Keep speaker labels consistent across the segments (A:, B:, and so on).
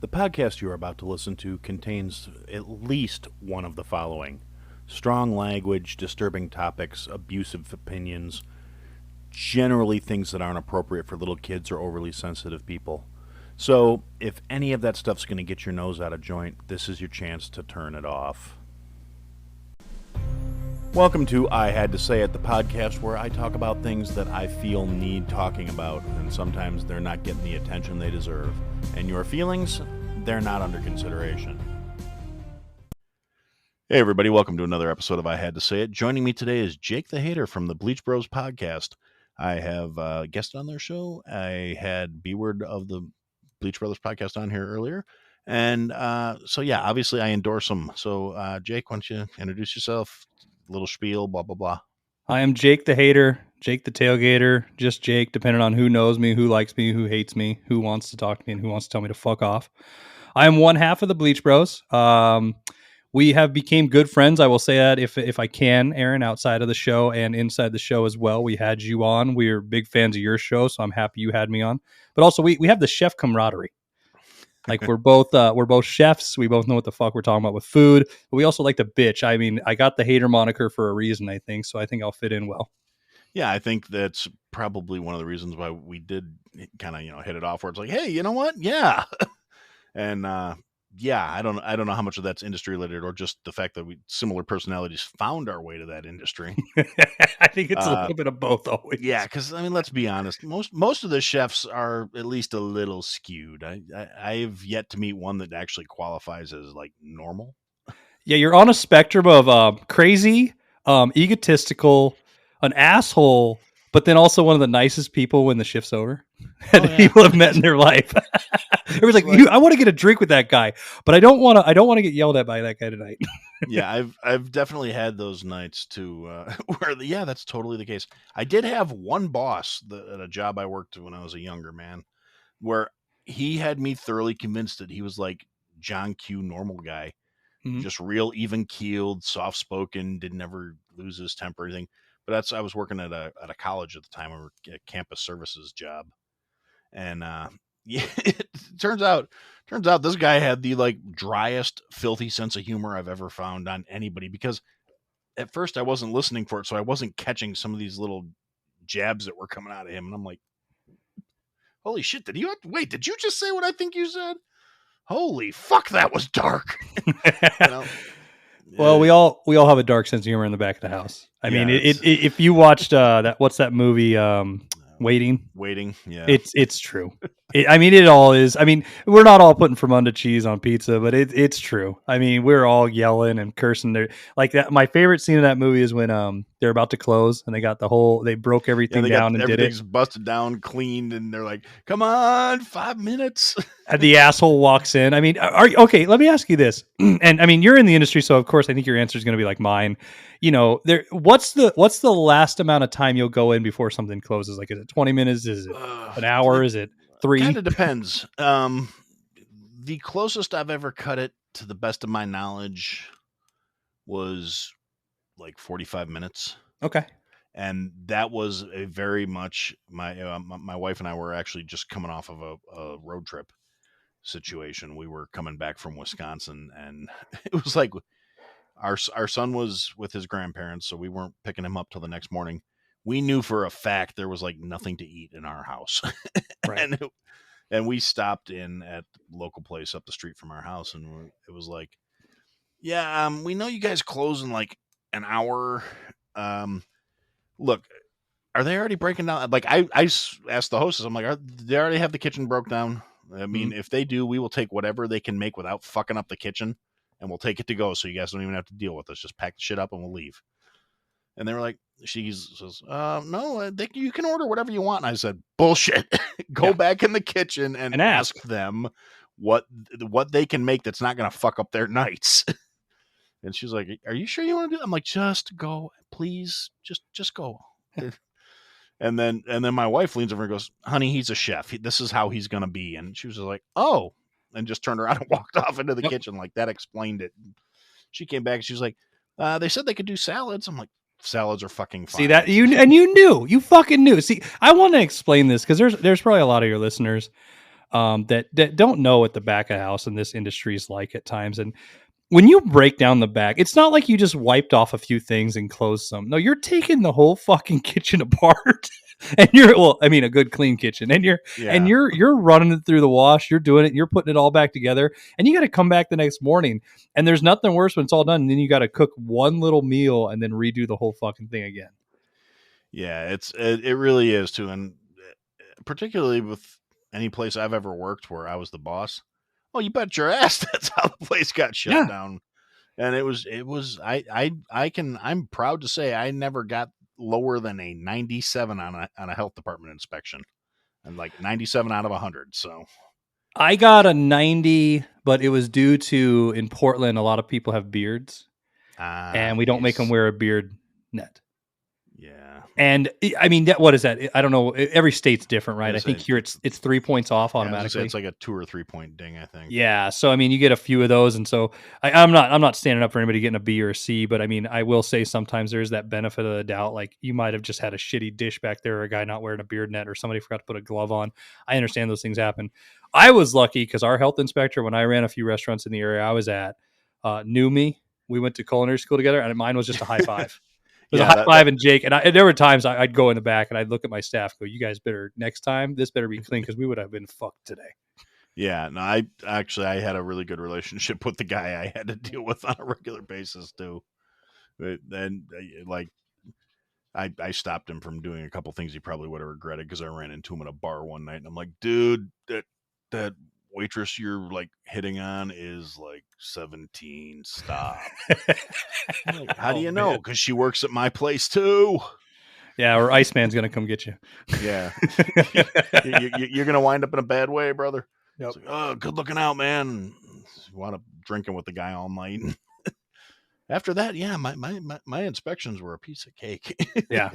A: The podcast you are about to listen to contains at least one of the following: strong language, disturbing topics, abusive opinions, generally things that aren't appropriate for little kids or overly sensitive people. So, if any of that stuff's going to get your nose out of joint, this is your chance to turn it off. Welcome to I Had to Say It, the podcast where I talk about things that I feel need talking about, and sometimes they're not getting the attention they deserve. And your feelings, they're not under consideration. Hey everybody, welcome to another episode of I Had to Say It. Joining me today is Jake the Hater from the Bleach Bros Podcast. I have guested on their show. I had B-Word of the Bleach Brothers Podcast on here earlier. And obviously I endorse them. So Jake, why don't you introduce yourself? Little spiel, blah, blah, blah.
B: I am Jake the Hater, Jake the Tailgater, just Jake, depending on who knows me, who likes me, who hates me, who wants to talk to me, and who wants to tell me to fuck off. I am one half of the Bleach Bros. We have became good friends. I will say that if I can, Aaron, outside of the show and inside the show as well. We had you on. We are big fans of your show, so I'm happy you had me on. But also, we have the chef camaraderie. Like we're both chefs. We both know what the fuck we're talking about with food. But we also like to bitch. I mean, I got the hater moniker for a reason, I think. So I think I'll fit in well.
A: Yeah, I think that's probably one of the reasons why we did kind of, hit it off where it's like, hey, you know what? Yeah. And I don't know how much of that's industry related or just the fact that we similar personalities found our way to that industry.
B: I think it's a little bit of both always.
A: Yeah, because let's be honest, most of the chefs are at least a little skewed. I've yet to meet one that actually qualifies as like normal.
B: Yeah, you're on a spectrum of crazy, egotistical, an asshole, but then also one of the nicest people when the shift's over that people have met in their life. It was like I want to get a drink with that guy, but I don't want to get yelled at by that guy tonight.
A: Yeah, I've definitely had those nights too, where that's totally the case. I did have one boss at a job I worked when I was a younger man, where he had me thoroughly convinced that he was like John Q. normal guy, just real even keeled, soft spoken, didn't ever lose his temper or anything. But I was working at a college at the time, a campus services job, and it turns out this guy had the like driest, filthy sense of humor I've ever found on anybody, because at first I wasn't listening for it, so I wasn't catching some of these little jabs that were coming out of him, and I'm like, holy shit, did you just say what I think you said? Holy fuck, that was dark.
B: Well, we all have a dark sense of humor in the back of the house. I mean, if you watched what's that movie, Waiting,
A: yeah,
B: it's true. It all is. I mean, we're not all putting Fermunda cheese on pizza, but it's true. I mean, we're all yelling and cursing. There, like that. My favorite scene of that movie is when they're about to close and they broke everything down and did it.
A: Everything's busted down, cleaned, and they're like, "Come on, 5 minutes."
B: And the asshole walks in. I mean, okay? Let me ask you this. And I mean, you're in the industry, so of course, I think your answer is going to be like mine. What's the last amount of time you'll go in before something closes? Like, is it 20 minutes? Is it an hour? Is it 3?
A: Kind of depends. The closest I've ever cut it, to the best of my knowledge, was like 45 minutes.
B: Okay.
A: And that was a very much my wife and I were actually just coming off of a road trip situation. We were coming back from Wisconsin, and it was like our son was with his grandparents, so we weren't picking him up till the next morning. We knew for a fact there was like nothing to eat in our house. Right. And we stopped in at the local place up the street from our house, and it was like, we know you guys close in like an hour. Look, are they already breaking down? Like I asked the hostess, I'm like, they already have the kitchen broke down? I mean, if they do, we will take whatever they can make without fucking up the kitchen, and we'll take it to go. So you guys don't even have to deal with us. Just pack the shit up and we'll leave. And they were like, she says, no, you can order whatever you want. And I said, bullshit. Go back in the kitchen and ask them what they can make that's not going to fuck up their nights. And she's like, are you sure you want to do that? I'm like, just go, please. Just go. And then my wife leans over and goes, honey, he's a chef. This is how he's going to be. And she was like, oh, and just turned around and walked off into the kitchen. Like that explained it. She came back and she was like, they said they could do salads. I'm like, salads are fucking fine.
B: See that you fucking knew. See, I want to explain this because there's probably a lot of your listeners that don't know what the back of house in this industry is like at times. And when you break down the back, it's not like you just wiped off a few things and closed some. No, you're taking the whole fucking kitchen apart. And a good clean kitchen. And
A: Yeah.
B: you're running it through the wash, you're doing it, you're putting it all back together, and you got to come back the next morning. And there's nothing worse when it's all done. And then you got to cook one little meal and then redo the whole fucking thing again.
A: Yeah, it really is too. And particularly with any place I've ever worked where I was the boss. Oh, you bet your ass that's how the place got shut down. And I'm proud to say I never got lower than a 97 on a health department inspection. And like 97 out of 100. So
B: I got a 90, but it was due to, in Portland, a lot of people have beards, and we don't make them wear a beard net.
A: Yeah.
B: And I mean, what is that? I don't know. Every state's different, right? I think here it's 3 points off automatically.
A: It's like a 2 or 3 point ding, I think.
B: Yeah. So I mean, you get a few of those, and so I'm not standing up for anybody getting a B or a C, but I mean, I will say sometimes there's that benefit of the doubt. Like you might have just had a shitty dish back there, or a guy not wearing a beard net, or somebody forgot to put a glove on. I understand those things happen. I was lucky because our health inspector, when I ran a few restaurants in the area I was at, knew me. We went to culinary school together, and mine was just a high five. It was a high five and Jake. And there were times I'd go in the back and I'd look at my staff, go, "You guys better next time. This better be clean because we would have been fucked today."
A: Yeah, no, I had a really good relationship with the guy I had to deal with on a regular basis too. And like, I stopped him from doing a couple things he probably would have regretted because I ran into him in a bar one night and I'm like, "Dude, that waitress you're like hitting on is like 17. Stop." Like, how do you know? Because she works at my place too.
B: Yeah, or Iceman's gonna come get you.
A: Yeah, you're gonna wind up in a bad way, brother.
B: Yep.
A: Like, oh, good looking out, man. You wound up drinking with the guy all night. After that, yeah, my inspections were a piece of cake.
B: Yeah,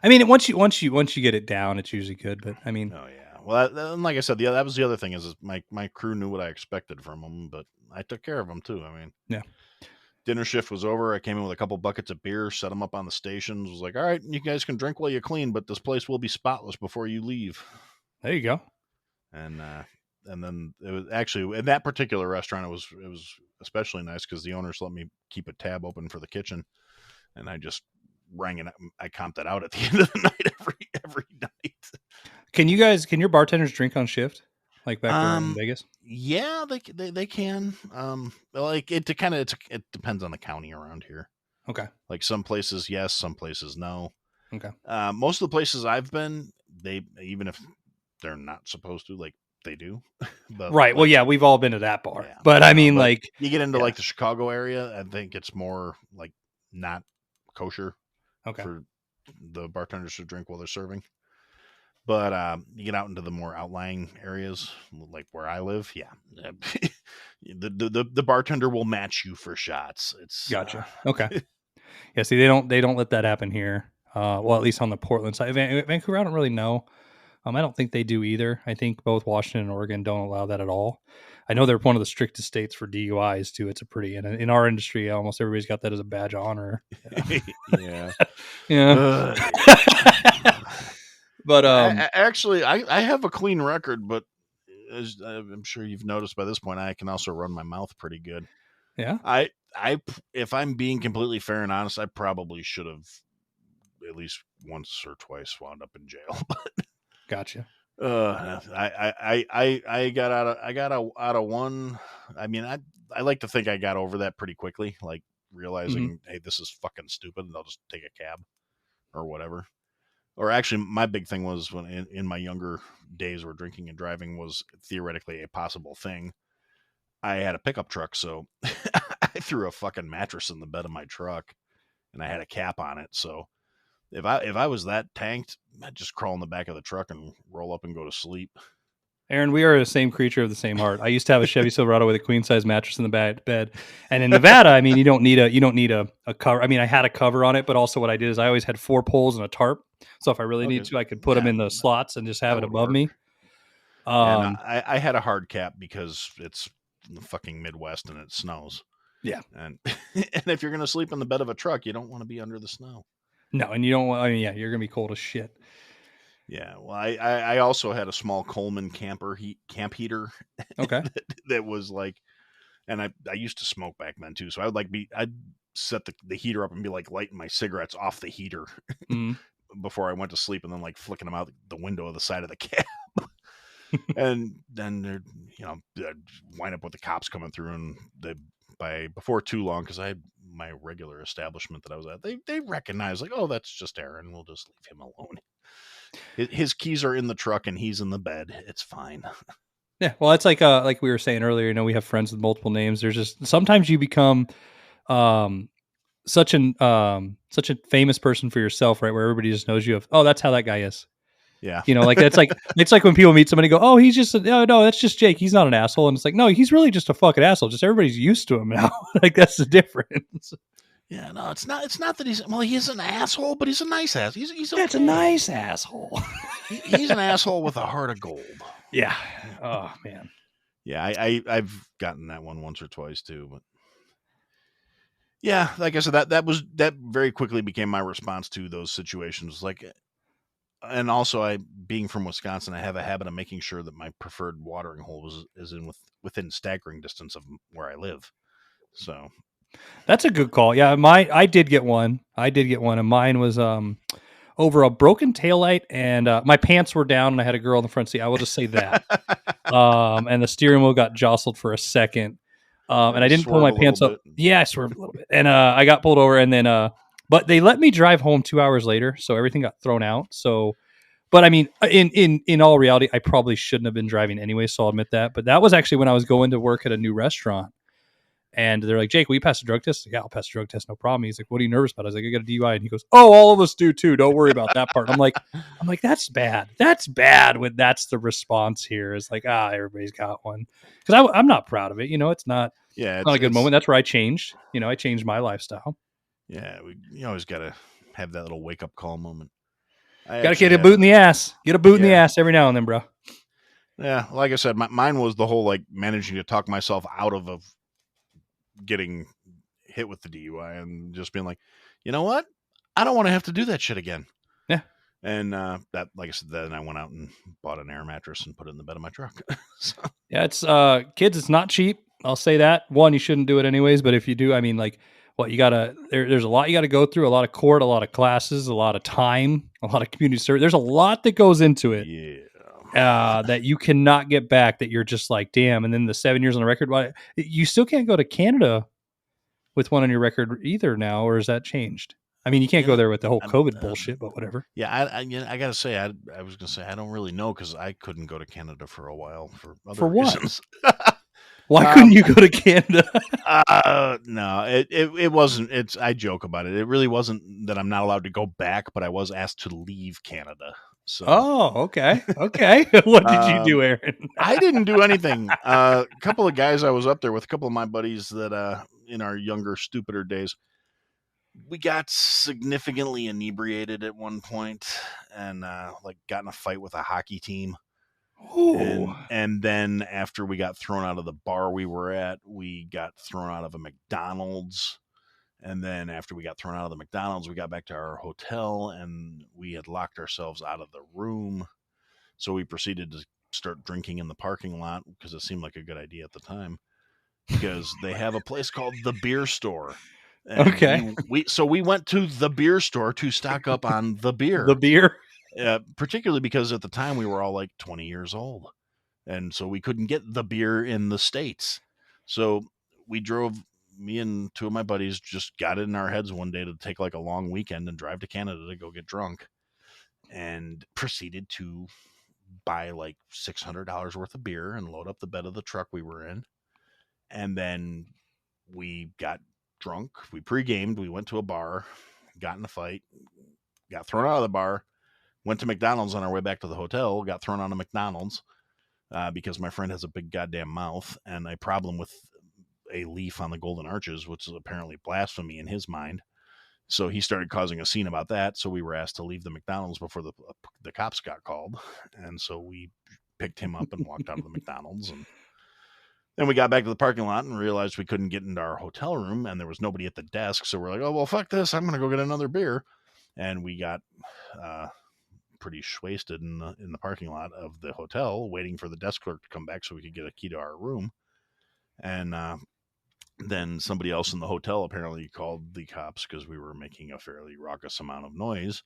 B: I mean, once you get it down, it's usually good. But I mean,
A: oh yeah. Well, like I said, that was the other thing is my crew knew what I expected from them, but I took care of them too. I mean,
B: yeah.
A: Dinner shift was over. I came in with a couple buckets of beer, set them up on the stations. Was like, all right, you guys can drink while you clean, but this place will be spotless before you leave.
B: There you go.
A: And then it was actually in that particular restaurant. It was especially nice because the owners let me keep a tab open for the kitchen, and I just rang it. I comped it out at the end of the night every night.
B: Can your bartenders drink on shift? Like back there in Vegas?
A: Yeah, they can. Like it depends on the county around here.
B: Okay.
A: Like some places, yes, some places, no.
B: Okay.
A: Most of the places I've been, they even if they're not supposed to, like they do. But
B: right.
A: Like,
B: well, yeah, we've all been to that bar, but I mean, like
A: you get into like the Chicago area, I think it's more like not kosher.
B: Okay.
A: For the bartenders to drink while they're serving. But you get out into the more outlying areas, like where I live. Yeah, the bartender will match you for shots. It's
B: gotcha. Okay. Yeah. See, they don't let that happen here. Well, at least on the Portland side, Vancouver, I don't really know. I don't think they do either. I think both Washington and Oregon don't allow that at all. I know they're one of the strictest states for DUIs too. It's a pretty, and in our industry, almost everybody's got that as a badge of honor.
A: Yeah.
B: Yeah. But
A: actually, I have a clean record, but as I'm sure you've noticed by this point, I can also run my mouth pretty good.
B: Yeah.
A: If I'm being completely fair and honest, I probably should have at least once or twice wound up in jail.
B: Gotcha.
A: I got out of one. I mean, I like to think I got over that pretty quickly, like realizing, hey, this is fucking stupid, and I'll just take a cab or whatever. Or actually, my big thing was when in my younger days where drinking and driving was theoretically a possible thing. I had a pickup truck, so I threw a fucking mattress in the bed of my truck, and I had a cap on it. So if I was that tanked, I'd just crawl in the back of the truck and roll up and go to sleep.
B: Aaron, we are the same creature of the same heart. I used to have a Chevy Silverado with a queen size mattress in the bed, and in Nevada, I mean, you don't need a cover. I mean, I had a cover on it, but also what I did is I always had 4 poles and a tarp. So if I really need to, I could put them in the slots and just have it above me.
A: I had a hard cap because it's in the fucking Midwest and it snows.
B: Yeah,
A: and if you're gonna sleep in the bed of a truck, you don't want to be under the snow.
B: No, and you don't want. I mean, yeah, you're gonna be cold as shit.
A: Yeah. Well, I also had a small Coleman camp heater
B: Okay.
A: that was like, and I used to smoke back then too. So I would I'd set the heater up and be like lighting my cigarettes off the heater
B: Mm.
A: before I went to sleep, and then like flicking them out the window of the side of the cab. And then I'd wind up with the cops coming through, and before too long, because I had my regular establishment that I was at, they recognized like, oh, that's just Aaron. We'll just leave him alone. His keys are in the truck and he's in the bed. It's fine.
B: Yeah. Well, it's like we were saying earlier, we have friends with multiple names. There's just sometimes you become um such a famous person for yourself, right? Where everybody just knows you of, oh, that's how that guy is.
A: Yeah.
B: Like that's like it's like when people meet somebody and go, oh, he's just no, that's just Jake. He's not an asshole. And it's like, no, he's really just a fucking asshole. Just everybody's used to him now. Like that's the difference.
A: Yeah, no, it's not. It's not that he's an asshole, but he's a nice ass. He's okay.
B: That's a nice asshole.
A: He's an asshole with a heart of gold.
B: Yeah. Oh man.
A: Yeah, I've gotten that one once or twice too, but yeah, like I said, that very quickly became my response to those situations. Like, and also being from Wisconsin, I have a habit of making sure that my preferred watering hole is within staggering distance of where I live. So
B: that's a good call. Yeah, I did get one. And mine was over a broken taillight, and my pants were down, and I had a girl in the front seat. I will just say that. And the steering wheel got jostled for a second, and I didn't pull my pants up. Yeah, I swerved a little bit, and I got pulled over, and then but they let me drive home 2 hours later, so everything got thrown out. So, but I mean, in all reality, I probably shouldn't have been driving anyway. So I'll admit that. But that was actually when I was going to work at a new restaurant. And they're like, Jake, will you pass a drug test? Yeah, I'll pass a drug test. No problem. He's like, what are you nervous about? I was like, I got a DUI. And he goes, oh, all of us do too. Don't worry about that part. I'm like, that's bad. That's bad when that's the response here. It's like, everybody's got one. Because I'm not proud of it. It's not, it's not a good moment. That's where I changed. I changed my lifestyle.
A: Yeah. You always got to have that little wake up call moment.
B: Got to get a boot in the ass. Get a boot in the ass every now and then, bro.
A: Yeah. Like I said, mine was the whole like managing to talk myself out of getting hit with the DUI and just being like, you know what? I don't want to have to do that shit again.
B: Yeah.
A: And that, like I said, then I went out and bought an air mattress and put it in the bed of my truck. So.
B: Yeah, it's kids, it's not cheap. I'll say that. One, you shouldn't do it anyways, but if you do, I mean, like, what you gotta there's a lot you gotta go through, a lot of court, a lot of classes, a lot of time, a lot of community service. There's a lot that goes into it.
A: Yeah.
B: That you cannot get back, that you're just like, damn. And then the 7 years on the record, you still can't go to Canada with one on your record either now, or has that changed? I mean, you can't go there with the whole COVID bullshit, but whatever.
A: Yeah, I gotta say, I was gonna say I don't really know, because I couldn't go to Canada for a while for other reasons.
B: Why couldn't you go to Canada?
A: No, it wasn't. I joke about it. It really wasn't that I'm not allowed to go back, but I was asked to leave Canada. So.
B: Oh, okay. What did you do, Aaron?
A: I didn't do anything. A couple of guys I was up there with, a couple of my buddies that in our younger, stupider days, we got significantly inebriated at one point and like got in a fight with a hockey team. And then after we got thrown out of the bar we were at, we got thrown out of a McDonald's. And then after we got thrown out of the McDonald's, we got back to our hotel and we had locked ourselves out of the room. So we proceeded to start drinking in the parking lot, because it seemed like a good idea at the time, because they have a place called the Beer Store. And
B: okay.
A: We went to the beer store to stock up on the beer.
B: The beer?
A: Particularly because at the time we were all like 20 years old. And so we couldn't get the beer in the States. So me and two of my buddies just got it in our heads one day to take like a long weekend and drive to Canada to go get drunk, and proceeded to buy like $600 worth of beer and load up the bed of the truck we were in. And then we got drunk. We pre-gamed. We went to a bar, got in a fight, got thrown out of the bar, went to McDonald's on our way back to the hotel, got thrown out of McDonald's because my friend has a big goddamn mouth and a problem with a leaf on the Golden Arches, which is apparently blasphemy in his mind. So he started causing a scene about that. So we were asked to leave the McDonald's before the cops got called. And so we picked him up and walked out of the McDonald's. And then we got back to the parking lot and realized we couldn't get into our hotel room and there was nobody at the desk. So we're like, oh, well, fuck this. I'm going to go get another beer. And we got pretty wasted in the parking lot of the hotel, waiting for the desk clerk to come back so we could get a key to our room. And then somebody else in the hotel apparently called the cops because we were making a fairly raucous amount of noise.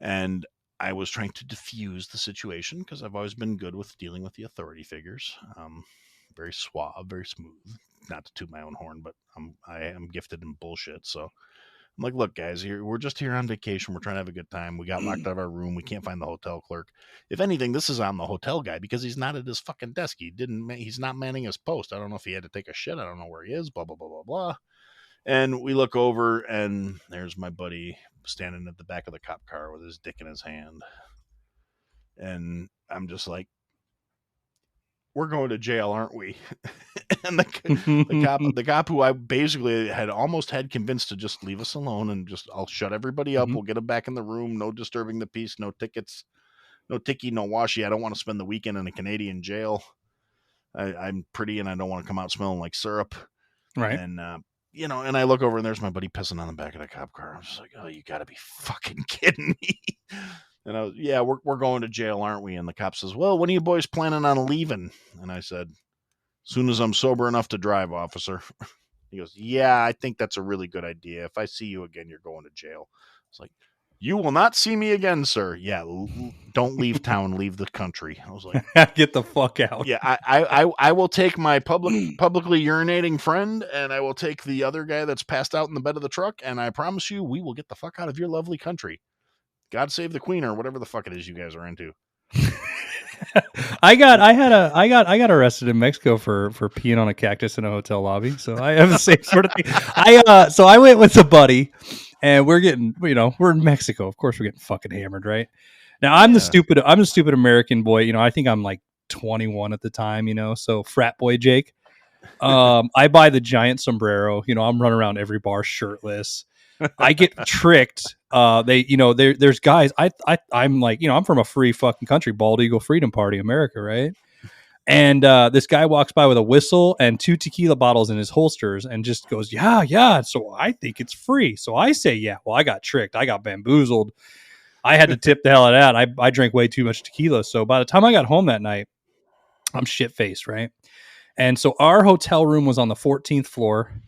A: And I was trying to diffuse the situation because I've always been good with dealing with the authority figures. Very suave, very smooth. Not to toot my own horn, but I am gifted in bullshit. So I'm like, look, guys, we're just here on vacation. We're trying to have a good time. We got locked out of our room. We can't find the hotel clerk. If anything, this is on the hotel guy because he's not at his fucking desk. He's not manning his post. I don't know if he had to take a shit. I don't know where he is. Blah blah blah blah blah. And we look over, and there's my buddy standing at the back of the cop car with his dick in his hand. And I'm just like, we're going to jail, aren't we? And the cop who I basically had almost had convinced to just leave us alone and just, I'll shut everybody up. We'll get them back in the room. No disturbing the peace, no tickets, no ticky, no washy. I don't want to spend the weekend in a Canadian jail. I'm pretty and I don't want to come out smelling like syrup.
B: Right.
A: And, and I look over and there's my buddy pissing on the back of the cop car. I'm just like, oh, you got to be fucking kidding me. And we're going to jail, aren't we? And the cop says, well, when are you boys planning on leaving? And I said, as soon as I'm sober enough to drive, officer. He goes, yeah, I think that's a really good idea. If I see you again, you're going to jail. It's like, you will not see me again, sir. Yeah, don't leave town, leave the country. I was like,
B: get the fuck out.
A: Yeah, I will take my publicly urinating friend, and I will take the other guy that's passed out in the bed of the truck, and I promise you, we will get the fuck out of your lovely country. God save the queen, or whatever the fuck it is you guys are into.
B: I got arrested in Mexico for peeing on a cactus in a hotel lobby. So I have the same sort of thing. So I went with a buddy, and we're getting, we're in Mexico. Of course, we're getting fucking hammered, right? Now I'm the stupid American boy. I think I'm like 21 at the time. So frat boy Jake. I buy the giant sombrero. I'm running around every bar shirtless. I get tricked. There's guys. I'm like, I'm from a free fucking country, Bald Eagle Freedom Party, America, right? And this guy walks by with a whistle and 2 tequila bottles in his holsters and just goes, yeah. So I think it's free. So I say, yeah. Well, I got tricked. I got bamboozled. I had to tip the hell out of that. I drank way too much tequila. So by the time I got home that night, I'm shit faced, right? And so our hotel room was on the 14th floor.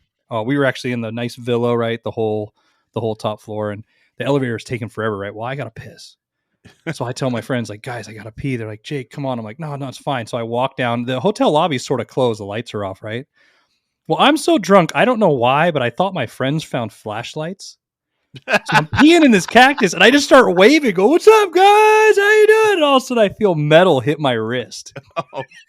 B: We were actually in the nice villa, right? The whole top floor, and the elevator is taking forever, right? Well, I got to piss. So I tell my friends, like, guys, I got to pee. They're like, Jake, come on. I'm like, no, it's fine. So I walk down. The hotel lobby is sort of closed. The lights are off, right? Well, I'm so drunk. I don't know why, but I thought my friends found flashlights. So I'm peeing in this cactus, and I just start waving. Go, what's up, guys? How you doing? And all of a sudden, I feel metal hit my wrist.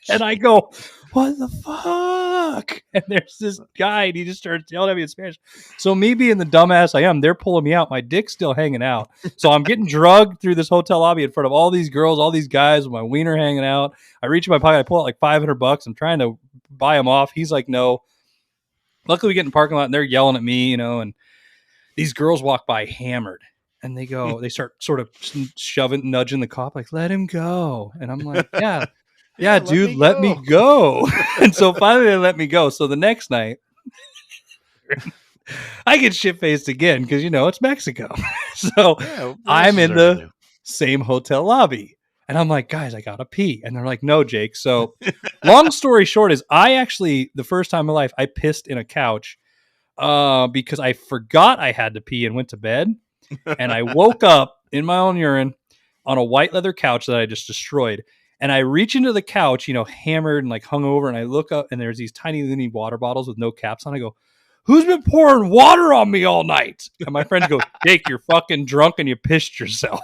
B: And I go, what the fuck? And there's this guy, and he just starts yelling at me in Spanish. So me being the dumbass I am, they're pulling me out. My dick's still hanging out. So I'm getting drugged through this hotel lobby in front of all these girls, all these guys with my wiener hanging out. I reach in my pocket. I pull out like $500. I'm trying to buy him off. He's like, no. Luckily, we get in the parking lot, and they're yelling at me, and these girls walk by hammered, and they start sort of nudging the cop, like, let him go. And I'm like, yeah, dude, let me go. And so finally they let me go. So the next night I get shit-faced again because, it's Mexico. So I'm in the same hotel lobby, and I'm like, guys, I got to pee. And they're like, no, Jake. So long story short is the first time in my life, I pissed in a couch because I forgot I had to pee and went to bed. And I woke up in my own urine on a white leather couch that I just destroyed. And I reach into the couch, hammered and like hungover. And I look up, and there's these tiny little water bottles with no caps on. I go, who's been pouring water on me all night? And my friends go, Jake, you're fucking drunk and you pissed yourself.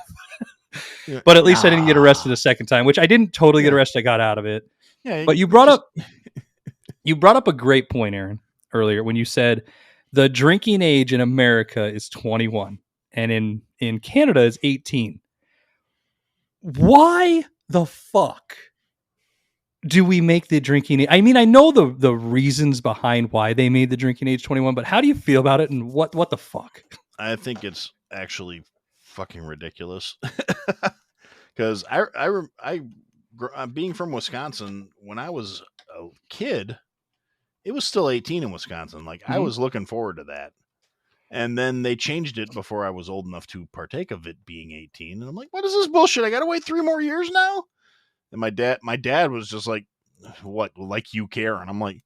B: But at least I didn't get arrested a second time, which I didn't totally get arrested. I got out of it. Yeah, but you brought up a great point, Aaron, earlier when you said the drinking age in America is 21 and in Canada is 18. Why the fuck do we make the drinking age? I mean, I know the reasons behind why they made the drinking age 21, but how do you feel about it, and what the fuck?
A: I think it's actually fucking ridiculous. Because I being from Wisconsin, when I was a kid, it was still 18 in Wisconsin. Like, I was looking forward to that. And then they changed it before I was old enough to partake of it being 18. And I'm like, what is this bullshit? I got to wait 3 more years now? And my dad was just like, what, like you care? And I'm like,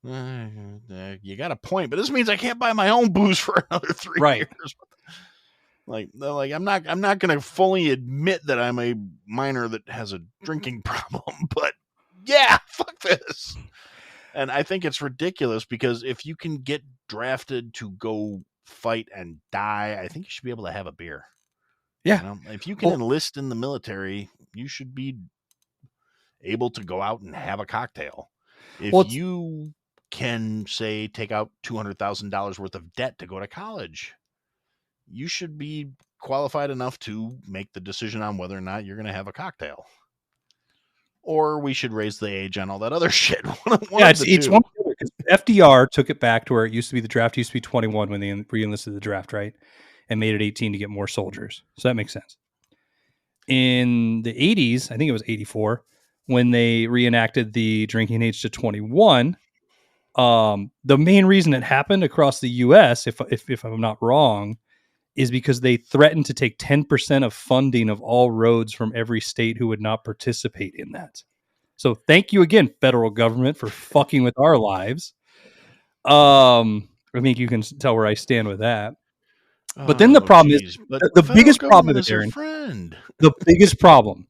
A: you got a point, but this means I can't buy my own booze for another 3
B: Right.
A: years. Like I'm not going to fully admit that I'm a minor that has a drinking problem, but yeah, fuck this. And I think it's ridiculous because if you can get drafted to go fight and die, I think you should be able to have a beer.
B: Yeah.
A: You know, if you can enlist in the military, you should be able to go out and have a cocktail. If you can, say, take out $200,000 worth of debt to go to college, you should be qualified enough to make the decision on whether or not you're going to have a cocktail. Or we should raise the age on all that other shit.
B: It's one because FDR took it back to where it used to be. The draft used to be 21 when they re-enlisted the draft, right? And made it 18 to get more soldiers. So that makes sense. In the 80s, I think it was 84, when they reenacted the drinking age to 21, the main reason it happened across the U.S., if I'm not wrong, is because they threatened to take 10% of funding of all roads from every state who would not participate in that. So thank you again, federal government, for fucking with our lives. I think you can tell where I stand with that. But then the problem is the biggest problem with it, Aaron.
A: Friend.
B: The biggest problem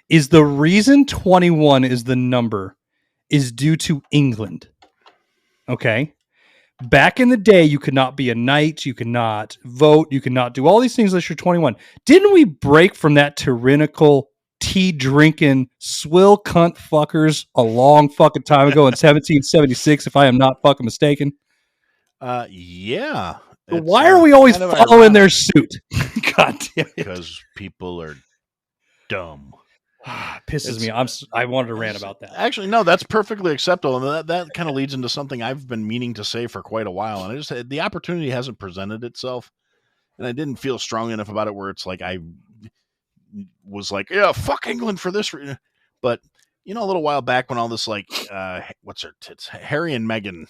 B: is the reason 21 is the number is due to England. Okay. Back in the day, you could not be a knight, you could not vote, you could not do all these things unless you're 21. Didn't we break from that tyrannical tea drinking swill cunt fuckers a long fucking time ago in 1776, if I am not fucking mistaken?
A: Yeah.
B: So why are we always following their suit? God damn it.
A: Because people are dumb.
B: Pisses me. I wanted to rant about that.
A: Actually, no, that's perfectly acceptable. And that kind of leads into something I've been meaning to say for quite a while. And I just the opportunity hasn't presented itself. And I didn't feel strong enough about it where it's like I was like, yeah, fuck England for this. But, you know, a little while back when all this, like, what's her tits? Harry and Meghan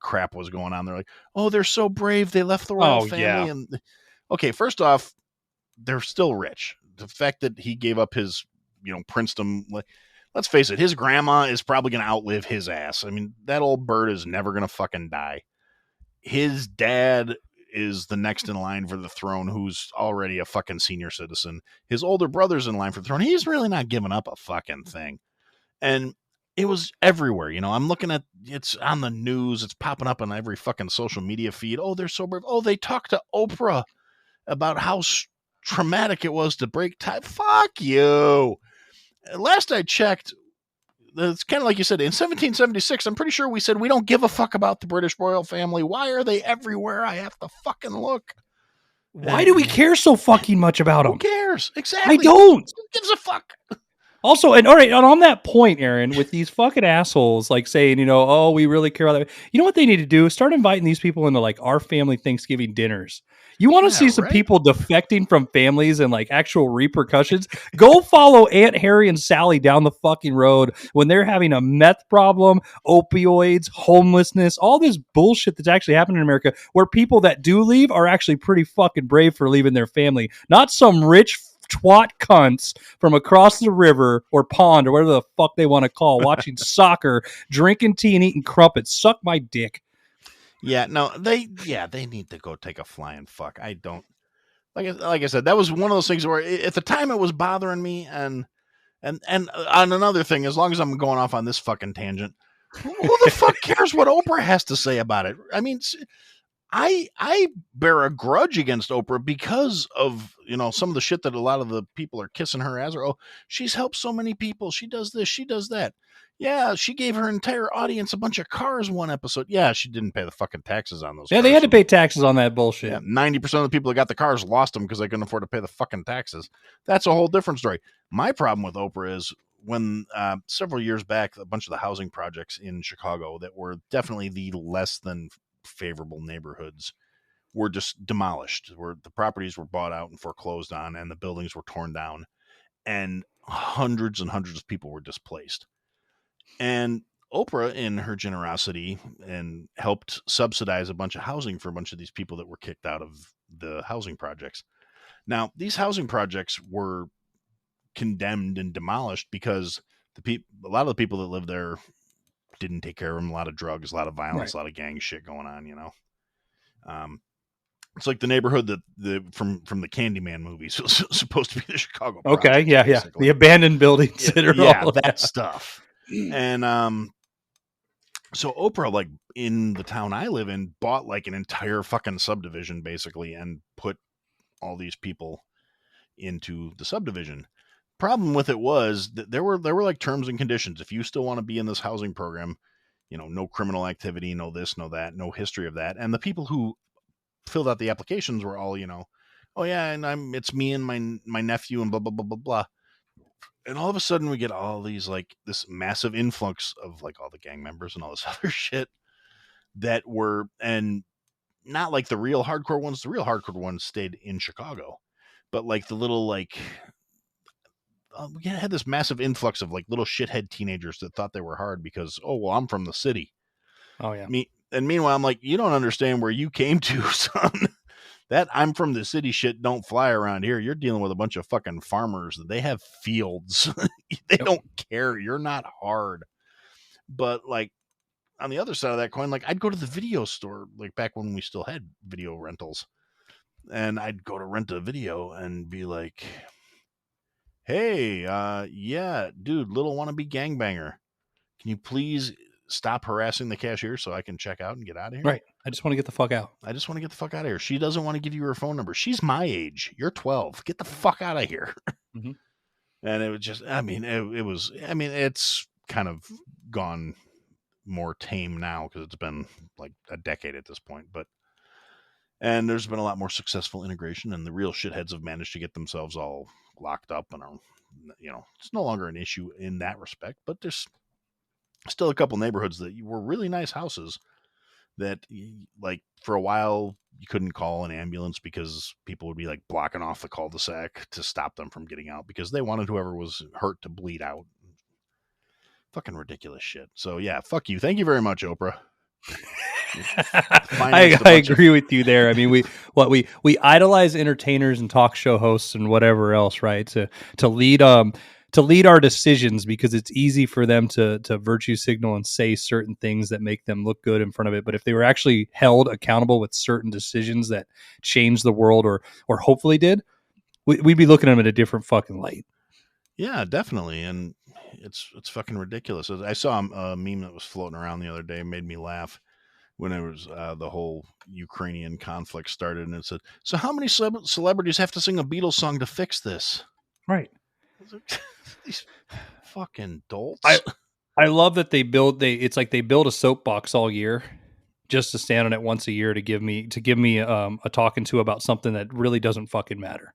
A: crap was going on. They're like, oh, they're so brave. They left the royal family. Yeah. And okay, first off, they're still rich. The fact that he gave up his, princedom, let's face it, his grandma is probably going to outlive his ass. I mean, that old bird is never going to fucking die. His dad is the next in line for the throne, who's already a fucking senior citizen. His older brother's in line for the throne. He's really not giving up a fucking thing. And it was everywhere. I'm looking at, it's on the news. It's popping up on every fucking social media feed. Oh, they're so brave. Oh, they talked to Oprah about how traumatic it was to break tie. Fuck you. Last I checked, it's kind of like you said, in 1776, I'm pretty sure we said we don't give a fuck about the British royal family. Why are they everywhere? I have to fucking look.
B: Why do we care so fucking much about them?
A: Who cares? Exactly.
B: I don't.
A: Who gives a fuck?
B: Also, and all right, on that point, Aaron, with these fucking assholes like saying, oh, we really care about that. You know what they need to do? Start inviting these people into like our family Thanksgiving dinners. You want to see some people defecting from families and like actual repercussions? Go follow Aunt Harry and Sally down the fucking road when they're having a meth problem, opioids, homelessness, all this bullshit that's actually happening in America, where people that do leave are actually pretty fucking brave for leaving their family. Not some rich twat cunts from across the river or pond or whatever the fuck they want to call, watching soccer, drinking tea and eating crumpets. Suck my dick.
A: Yeah, no, they need to go take a flying fuck. I don't like I said, that was one of those things where at the time it was bothering me, and on another thing, as long as I'm going off on this fucking tangent, who the fuck cares what Oprah has to say about it? I mean, I bear a grudge against Oprah because of, some of the shit that a lot of the people are kissing her ass. Or, oh, she's helped so many people. She does this. She does that. Yeah, she gave her entire audience a bunch of cars one episode. Yeah, she didn't pay the fucking taxes on those.
B: Yeah, cars. They had to pay taxes on that bullshit.
A: Yeah, 90% of the people that got the cars lost them because they couldn't afford to pay the fucking taxes. That's a whole different story. My problem with Oprah is when several years back, a bunch of the housing projects in Chicago that were definitely the less than favorable neighborhoods were just demolished, where the properties were bought out and foreclosed on and the buildings were torn down and hundreds and hundreds of people were displaced. And Oprah, in her generosity, and helped subsidize a bunch of housing for a bunch of these people that were kicked out of the housing projects. Now, these housing projects were condemned and demolished because a lot of the people that lived there didn't take care of them. A lot of drugs, a lot of violence,
B: Right.
A: a lot of gang shit going on. It's like the neighborhood that from the Candyman movies was supposed to be the Chicago
B: Okay.
A: projects,
B: Yeah. Yeah.
A: basically.
B: The abandoned buildings that are
A: Yeah,
B: all
A: that stuff. And so Oprah, like in the town I live in, bought like an entire fucking subdivision basically, and put all these people into the subdivision. Problem with it was that there were like terms and conditions. If you still want to be in this housing program, no criminal activity, no this, no that, no history of that. And the people who filled out the applications were all, oh yeah, and it's me and my nephew and blah blah blah blah blah. And all of a sudden we get all these like this massive influx of like all the gang members and all this other shit that were, and not like the real hardcore ones. The real hardcore ones stayed in Chicago, but like the little like we had this massive influx of like little shithead teenagers that thought they were hard because, oh well, I'm from the city.
B: Oh yeah.
A: And meanwhile, I'm like, you don't understand where you came to, son. That I'm from the city shit don't fly around here. You're dealing with a bunch of fucking farmers. They have fields. They don't care. You're not hard. But like on the other side of that coin, like I'd go to the video store, like back when we still had video rentals, and I'd go to rent a video and be like, hey, yeah, dude, little wannabe gangbanger. Can you please stop harassing the cashier so I can check out and get out of here?
B: Right. I just want to get the fuck out.
A: I just want to get the fuck out of here. She doesn't want to give you her phone number. She's my age. You're 12. Get the fuck out of here.
B: Mm-hmm.
A: And it was just, it's kind of gone more tame now because it's been like a decade at this point. And there's been a lot more successful integration, and the real shitheads have managed to get themselves all locked up and are, it's no longer an issue in that respect. But there's still a couple neighborhoods that were really nice houses that, like, for a while you couldn't call an ambulance because people would be like blocking off the cul-de-sac to stop them from getting out because they wanted whoever was hurt to bleed out. Fucking ridiculous shit. So yeah, fuck you. Thank you very much, Oprah.
B: I agree with you there. I mean, we idolize entertainers and talk show hosts and whatever else, right? To lead our decisions because it's easy for them to virtue signal and say certain things that make them look good in front of it. But if they were actually held accountable with certain decisions that changed the world or hopefully did, we'd be looking at them in a different fucking light.
A: Yeah, definitely. And it's fucking ridiculous. I saw a meme that was floating around the other day, made me laugh when it was the whole Ukrainian conflict started, and it said, so how many celebrities have to sing a Beatles song to fix this?
B: Right.
A: These fucking dolts.
B: I love that it's like they build a soapbox all year just to stand on it once a year to give me a talking to about something that really doesn't fucking matter.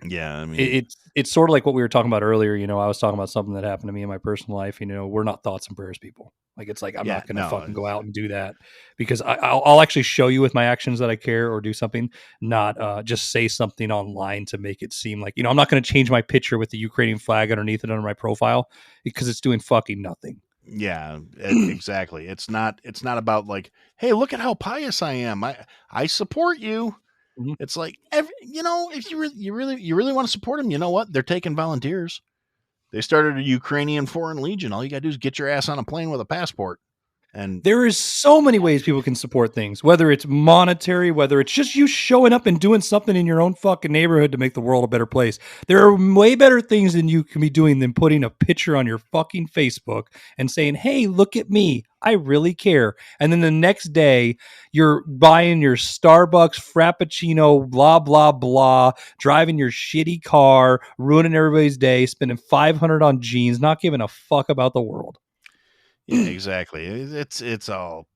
A: Yeah, I mean,
B: it's sort of like what we were talking about earlier. I was talking about something that happened to me in my personal life. We're not thoughts and prayers people. Like, it's like, I'm not going to fucking go out and do that because I'll actually show you with my actions that I care or do something, not just say something online to make it seem like, I'm not going to change my picture with the Ukrainian flag underneath it under my profile because it's doing fucking nothing.
A: Yeah, exactly. It's not about like, hey, look at how pious I am. I support you. Mm-hmm. It's like, if you really want to support them, you know what? They're taking volunteers. They started a Ukrainian Foreign Legion. All you got to do is get your ass on a plane with a passport. And
B: there is so many ways people can support things, whether it's monetary, whether it's just you showing up and doing something in your own fucking neighborhood to make the world a better place. There are way better things than you can be doing than putting a picture on your fucking Facebook and saying, hey, look at me. I really care. And then the next day, you're buying your Starbucks Frappuccino, blah, blah, blah, driving your shitty car, ruining everybody's day, spending $500 on jeans, not giving a fuck about the world.
A: Yeah, exactly. It's all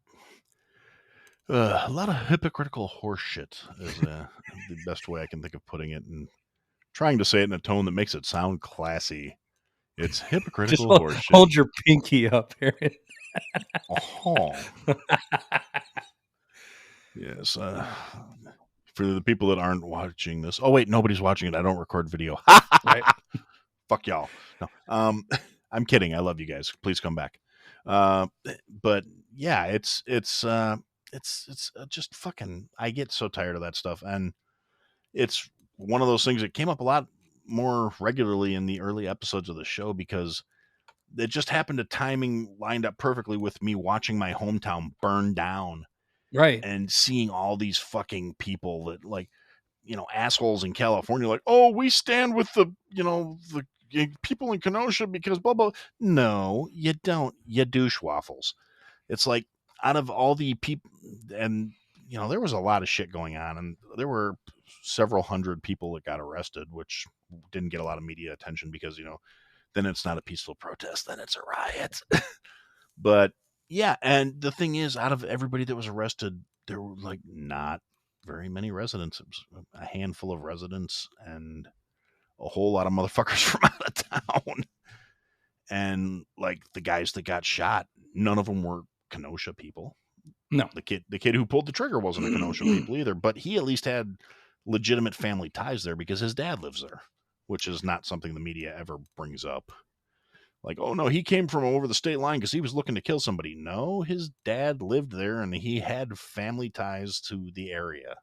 A: a lot of hypocritical horse shit is the best way I can think of putting it, and trying to say it in a tone that makes it sound classy. It's hypocritical horse shit.
B: Hold your pinky up, Aaron.
A: Oh. Yes. For the people that aren't watching this. Oh wait, nobody's watching it. I don't record video. Right. Fuck y'all. No. I'm kidding. I love you guys. Please come back. Uh, but yeah, it's just fucking. I get so tired of that stuff, and it's one of those things that came up a lot more regularly in the early episodes of the show because it just happened to timing lined up perfectly with me watching my hometown burn down
B: Right.
A: and seeing all these fucking people that like assholes in California like, oh, we stand with the the people in Kenosha because blah blah. No, you don't, you douche waffles. It's like out of all the people, and there was a lot of shit going on, and there were several hundred people that got arrested, which didn't get a lot of media attention because then it's not a peaceful protest, then it's a riot. But yeah, and the thing is, out of everybody that was arrested, there were like not very many residents. It was a handful of residents and a whole lot of motherfuckers from out of town. And like the guys that got shot, none of them were Kenosha people.
B: No.
A: The kid who pulled the trigger wasn't a Kenosha people either, but he at least had legitimate family ties there because his dad lives there, which is not something the media ever brings up. Like, oh no, he came from over the state line because he was looking to kill somebody. No, his dad lived there and he had family ties to the area.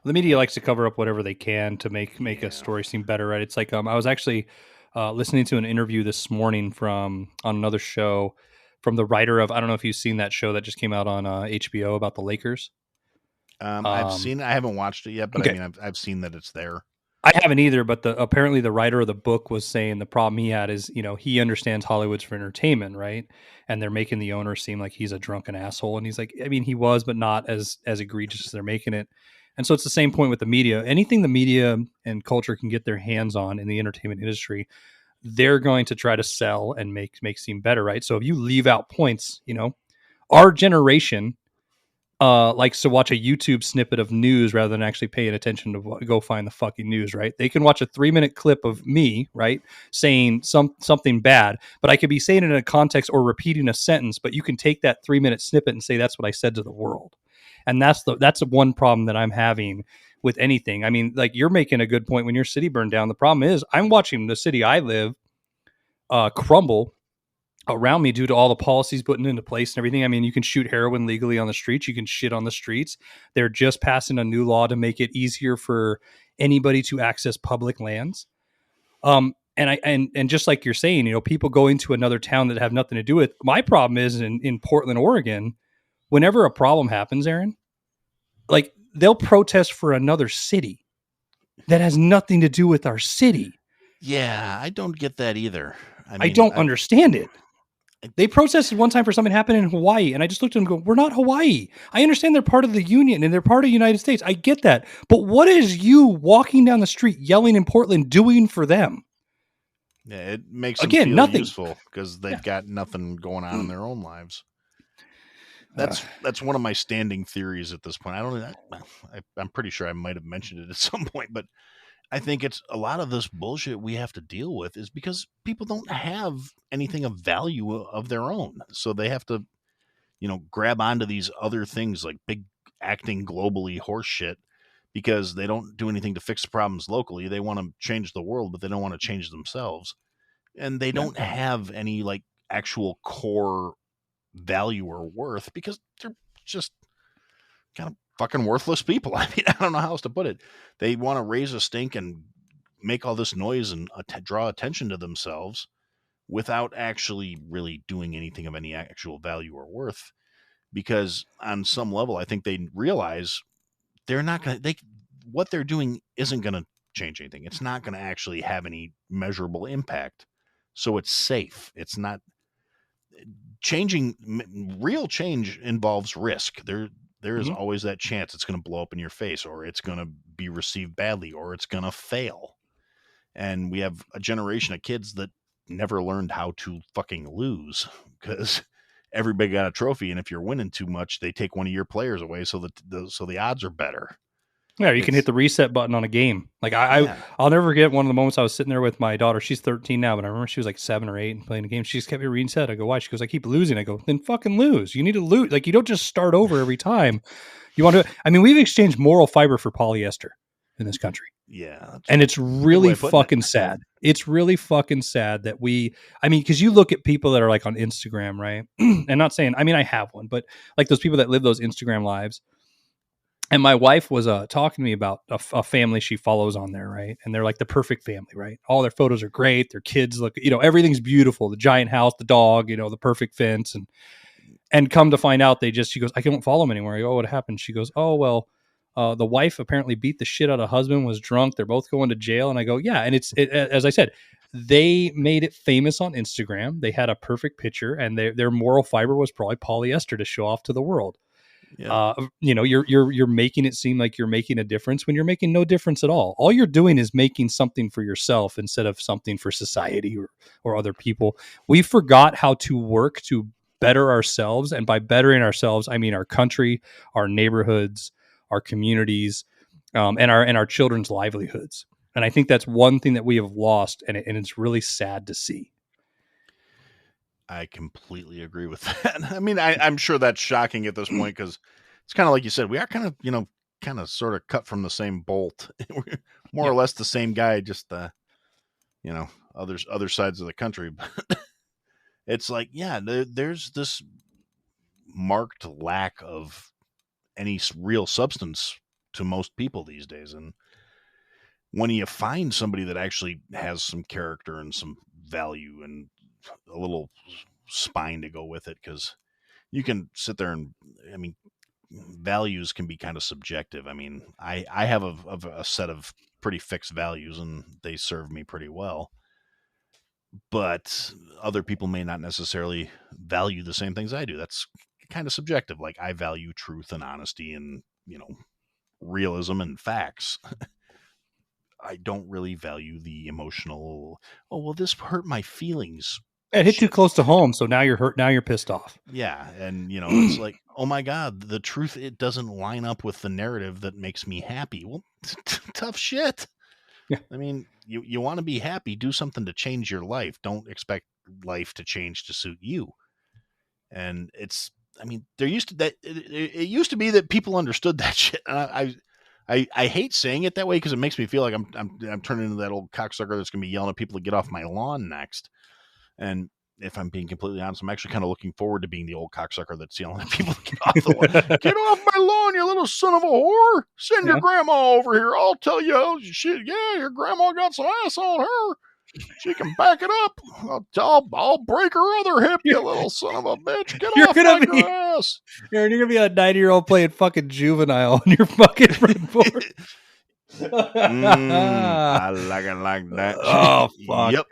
B: The media likes to cover up whatever they can to make a story seem better, right? It's like I was actually listening to an interview this morning on another show from the writer of, I don't know if you've seen that show that just came out on HBO about the Lakers.
A: I've seen it. I haven't watched it yet, but
B: okay.
A: I mean, I've seen that it's there.
B: I haven't either, but apparently the writer of the book was saying the problem he had is, he understands Hollywood's for entertainment, right? And they're making the owner seem like he's a drunken asshole. And he's like, I mean, he was, but not as egregious as they're making it. And so it's the same point with the media. Anything the media and culture can get their hands on in the entertainment industry, they're going to try to sell and make seem better, right? So if you leave out points, our generation likes to watch a YouTube snippet of news rather than actually paying attention to go find the fucking news, right? They can watch a 3-minute clip of me, right, saying something bad, but I could be saying it in a context or repeating a sentence, but you can take that 3-minute snippet and say that's what I said to the world. And that's one problem that I'm having with anything. I mean, like, you're making a good point when your city burned down. The problem is I'm watching the city I live crumble around me due to all the policies putting into place and everything. I mean, you can shoot heroin legally on the streets. You can shit on the streets. They're just passing a new law to make it easier for anybody to access public lands. And just like you're saying, people go into another town that have nothing to do with. My problem is in Portland, Oregon, whenever a problem happens, Aaron, like, they'll protest for another city that has nothing to do with our city.
A: Yeah, I don't get that either.
B: I don't understand it. They protested one time for something happening in Hawaii, and I just looked at them and go, we're not Hawaii. I understand they're part of the union and they're part of the United States. I get that. But what is you walking down the street yelling in Portland doing for them?
A: Yeah, it makes them feel nothing. Useful because they've got nothing going on in their own lives. That's one of my standing theories at this point. I'm pretty sure I might have mentioned it at some point, but I think it's a lot of this bullshit we have to deal with is because people don't have anything of value of their own. So they have to, grab onto these other things like big acting globally horse shit because they don't do anything to fix the problems locally. They want to change the world, but they don't want to change themselves. And they don't have any like actual core value or worth because they're just kind of fucking worthless people. I mean, I don't know how else to put it. They want to raise a stink and make all this noise and draw attention to themselves without actually really doing anything of any actual value or worth. Because on some level, I think they realize they're not going to, what they're doing isn't going to change anything. It's not going to actually have any measurable impact. So it's safe. It's not changing. Real change involves risk. There is always that chance it's going to blow up in your face, or it's going to be received badly, or it's going to fail. And we have a generation of kids that never learned how to fucking lose because everybody got a trophy. And if you're winning too much, they take one of your players away. So the odds are better.
B: Yeah, you can hit the reset button on a game. Like I'll never forget one of the moments I was sitting there with my daughter. She's 13 now, but I remember she was like 7 or 8 and playing a game. She just kept me reset. I go, why? She goes, I keep losing. I go, then fucking lose. You need to lose. Like, you don't just start over every time. You want to. I mean, we've exchanged moral fiber for polyester in this country.
A: Yeah, that's
B: And it's
A: a good way
B: really
A: of putting it.
B: fucking sad. It's really fucking sad that because you look at people that are like on Instagram, right? And not saying, I have one, but like those people that live those Instagram lives. And my wife was talking to me about a family she follows on there, right? And they're like the perfect family, right? All their photos are great. Their kids look, everything's beautiful. The giant house, the dog, the perfect fence. And come to find out, she goes, I can't follow them anymore. I go, oh, what happened? She goes, oh, well, the wife apparently beat the shit out of husband, was drunk. They're both going to jail. And I go, yeah. And as I said, they made it famous on Instagram. They had a perfect picture, and their moral fiber was probably polyester to show off to the world.
A: Yeah.
B: You're making it seem like you're making a difference when you're making no difference at all. All you're doing is making something for yourself instead of something for society or other people. We forgot how to work to better ourselves. And by bettering ourselves, I mean our country, our neighborhoods, our communities, and our children's livelihoods. And I think that's one thing that we have lost, and it's really sad to see.
A: I completely agree with that. I mean, I'm sure that's shocking at this point because it's kind of like you said, we are kind of sort of cut from the same bolt. We're more or less the same guy, just other sides of the country. But it's like, yeah, there's this marked lack of any real substance to most people these days. And when you find somebody that actually has some character and some value and a little spine to go with it, because you can sit there and, I mean, values can be kind of subjective. I mean, I have a set of pretty fixed values and they serve me pretty well, but other people may not necessarily value the same things I do. That's kind of subjective. Like, I value truth and honesty and, realism and facts. I don't really value the emotional, oh, well, this hurt my feelings.
B: It hit too close to home, so now you're hurt. Now you're pissed off.
A: Yeah, and it's like, oh my god, the truth, it doesn't line up with the narrative that makes me happy. Well, tough shit.
B: Yeah.
A: I mean, you want to be happy, do something to change your life. Don't expect life to change to suit you. And there used to that it used to be that people understood that shit. And I hate saying it that way because it makes me feel like I'm turning into that old cocksucker that's going to be yelling at people to get off my lawn next. And if I'm being completely honest, I'm actually kind of looking forward to being the old cocksucker that's yelling at people to get off the lawn. Get off my lawn, you little son of a whore! Send your grandma over here. I'll tell you how shit. Yeah, your grandma got some ass on her. She can back it up. I'll break her other hip, you little son of a bitch. Get off my ass.
B: You're gonna be a 90-year-old playing fucking juvenile on your fucking fretboard.
A: I like it like that.
B: Oh fuck.
A: Yep.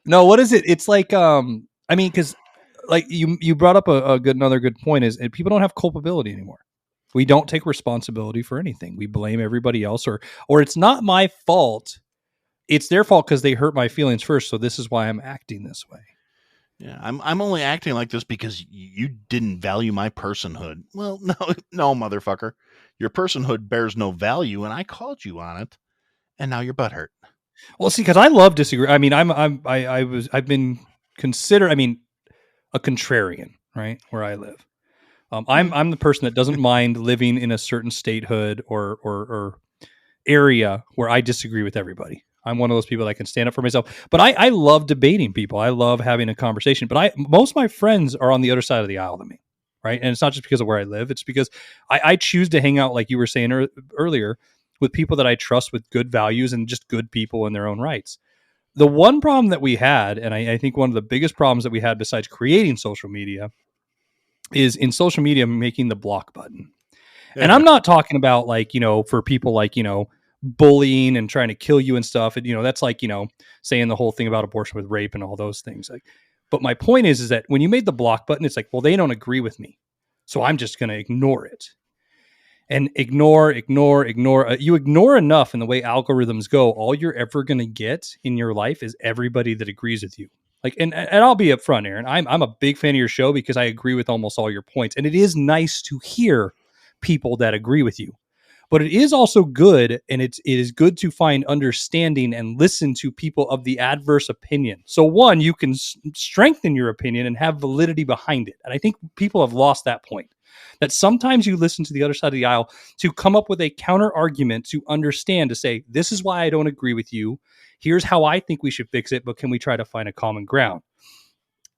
B: No, what is it? It's like because like you brought up another good point is people don't have culpability anymore. We don't take responsibility for anything. We blame everybody else, or it's not my fault. It's their fault because they hurt my feelings first. So this is why I'm acting this way.
A: Yeah, I'm only acting like this because you didn't value my personhood. Well, no, motherfucker. Your personhood bears no value, and I called you on it, and now you're butthurt.
B: Well, see, because I love disagree. I mean, I've been considered. I mean, a contrarian, right? Where I live, I'm the person that doesn't mind living in a certain statehood or area where I disagree with everybody. I'm one of those people that can stand up for myself. But I love debating people. I love having a conversation. But most of my friends are on the other side of the aisle than me, right? And it's not just because of where I live. It's because I choose to hang out, like you were saying earlier, with people that I trust with good values and just good people in their own rights. The one problem that we had, and I think one of the biggest problems that we had besides creating social media, is in social media making the block button. Yeah. And I'm not talking about like, for people like, bullying and trying to kill you and stuff. And, that's like, saying the whole thing about abortion with rape and all those things. Like, but my point is that when you made the block button, it's like, well, they don't agree with me, so I'm just going to ignore it. And ignore. You ignore enough in the way algorithms go. All you're ever going to get in your life is everybody that agrees with you. Like, and I'll be upfront, Aaron. I'm a big fan of your show because I agree with almost all your points. And it is nice to hear people that agree with you. But it is also good, and it is good to find understanding and listen to people of the adverse opinion. So one, you can strengthen your opinion and have validity behind it. And I think people have lost that point. That sometimes you listen to the other side of the aisle to come up with a counter argument to understand, to say, this is why I don't agree with you. Here's how I think we should fix it, but can we try to find a common ground?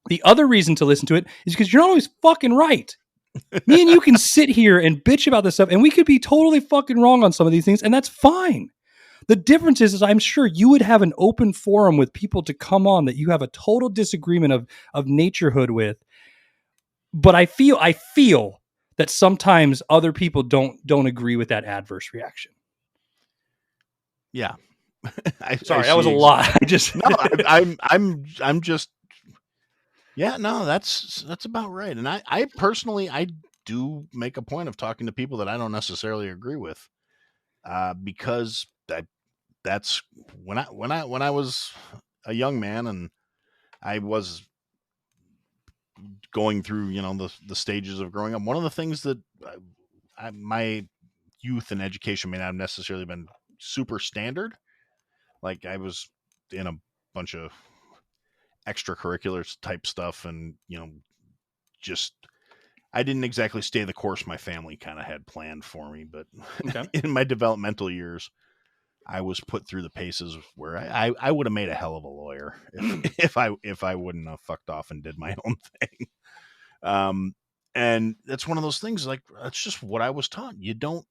B: The other reason to listen to it is because you're not always fucking right. Me and you can sit here and bitch about this stuff, and we could be totally fucking wrong on some of these things, and that's fine. The difference is I'm sure you would have an open forum with people to come on that you have a total disagreement of naturehood with. But I feel that sometimes other people don't agree with that adverse reaction.
A: Yeah.
B: Sorry, that was a lot.
A: I'm just, yeah, no, that's about right. And I personally, I do make a point of talking to people that I don't necessarily agree with, because that's when I was a young man and I was going through, the stages of growing up. One of the things that my youth and education may not have necessarily been super standard. Like I was in a bunch of extracurriculars type stuff, and just I didn't exactly stay the course my family kind of had planned for me. But okay. In my developmental years, I was put through the paces where I would have made a hell of a lawyer if I wouldn't have fucked off and did my own thing. And that's one of those things, like, that's just what I was taught. You don't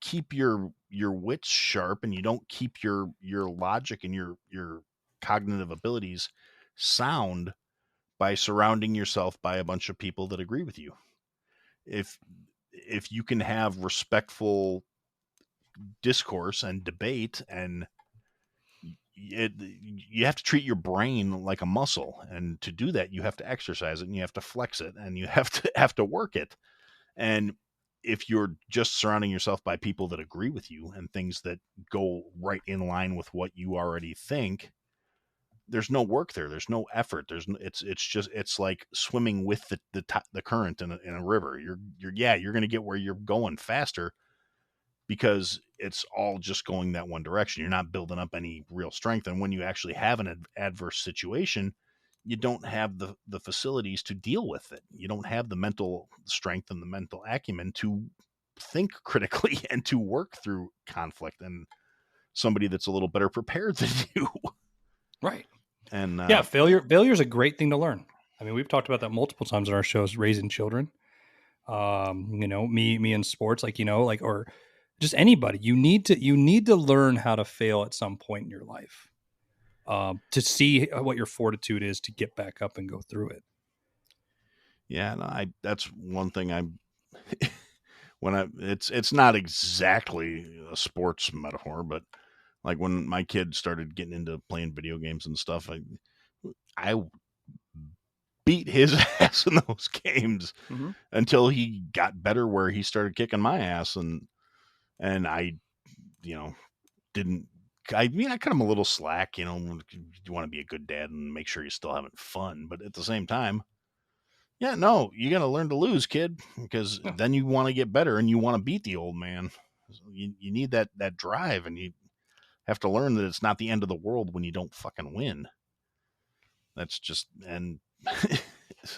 A: keep your wits sharp, and you don't keep your logic and your cognitive abilities sound by surrounding yourself by a bunch of people that agree with you. If you can have respectful discourse and debate, and you have to treat your brain like a muscle, and to do that you have to exercise it, and you have to flex it, and you have to work it. And if you're just surrounding yourself by people that agree with you and things that go right in line with what you already think, there's no work there. There's no effort. It's like swimming with the current in a river. You're going to get where you're going faster, because it's all just going that one direction. You're not building up any real strength. And when you actually have an adverse situation, you don't have the facilities to deal with it. You don't have the mental strength and the mental acumen to think critically and to work through conflict, and somebody that's a little better prepared than you.
B: Right.
A: And
B: failure is a great thing to learn. I mean, we've talked about that multiple times in our shows, raising children. Me in sports, or just anybody. You need to learn how to fail at some point in your life, to see what your fortitude is to get back up and go through it.
A: Yeah, and that's one thing it's not exactly a sports metaphor, but like when my kid started getting into playing video games and stuff, I beat his ass in those games until he got better, where he started kicking my ass, and I, didn't. I mean, I cut him a little slack. You want to be a good dad and make sure you're still having fun, but at the same time, yeah, no, you got to learn to lose, kid, because then you want to get better and you want to beat the old man. You need that drive, and you have to learn that it's not the end of the world when you don't fucking win. That's just, and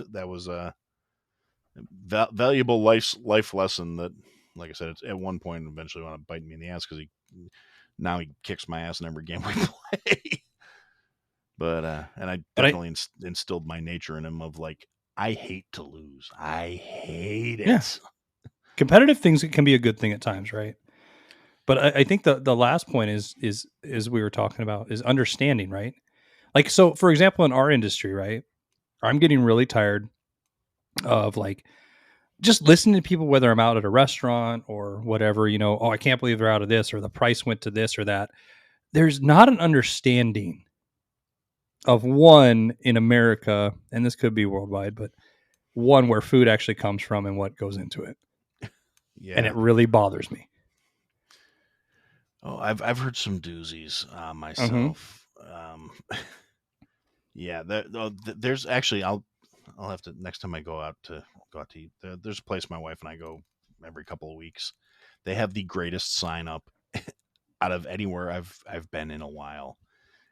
A: that was a valuable life lesson that, like I said, it's at one point eventually want to bite me in the ass, because now he kicks my ass in every game we play. But and I definitely instilled my nature in him of, like, I hate to lose. I hate it.
B: Yeah. Competitive things can be a good thing at times, right? But I think the last point is we were talking about is understanding, right? Like, so for example, in our industry, right, I'm getting really tired of, like, just listening to people, whether I'm out at a restaurant or whatever, I can't believe they're out of this, or the price went to this or that. There's not an understanding of, one, in America, and this could be worldwide, but one, where food actually comes from and what goes into it. Yeah. And it really bothers me.
A: Oh, I've heard some doozies myself. Yeah, there's actually, I'll have to, next time I go out to eat, there's a place my wife and I go every couple of weeks They have the greatest sign up out of anywhere I've been in a while.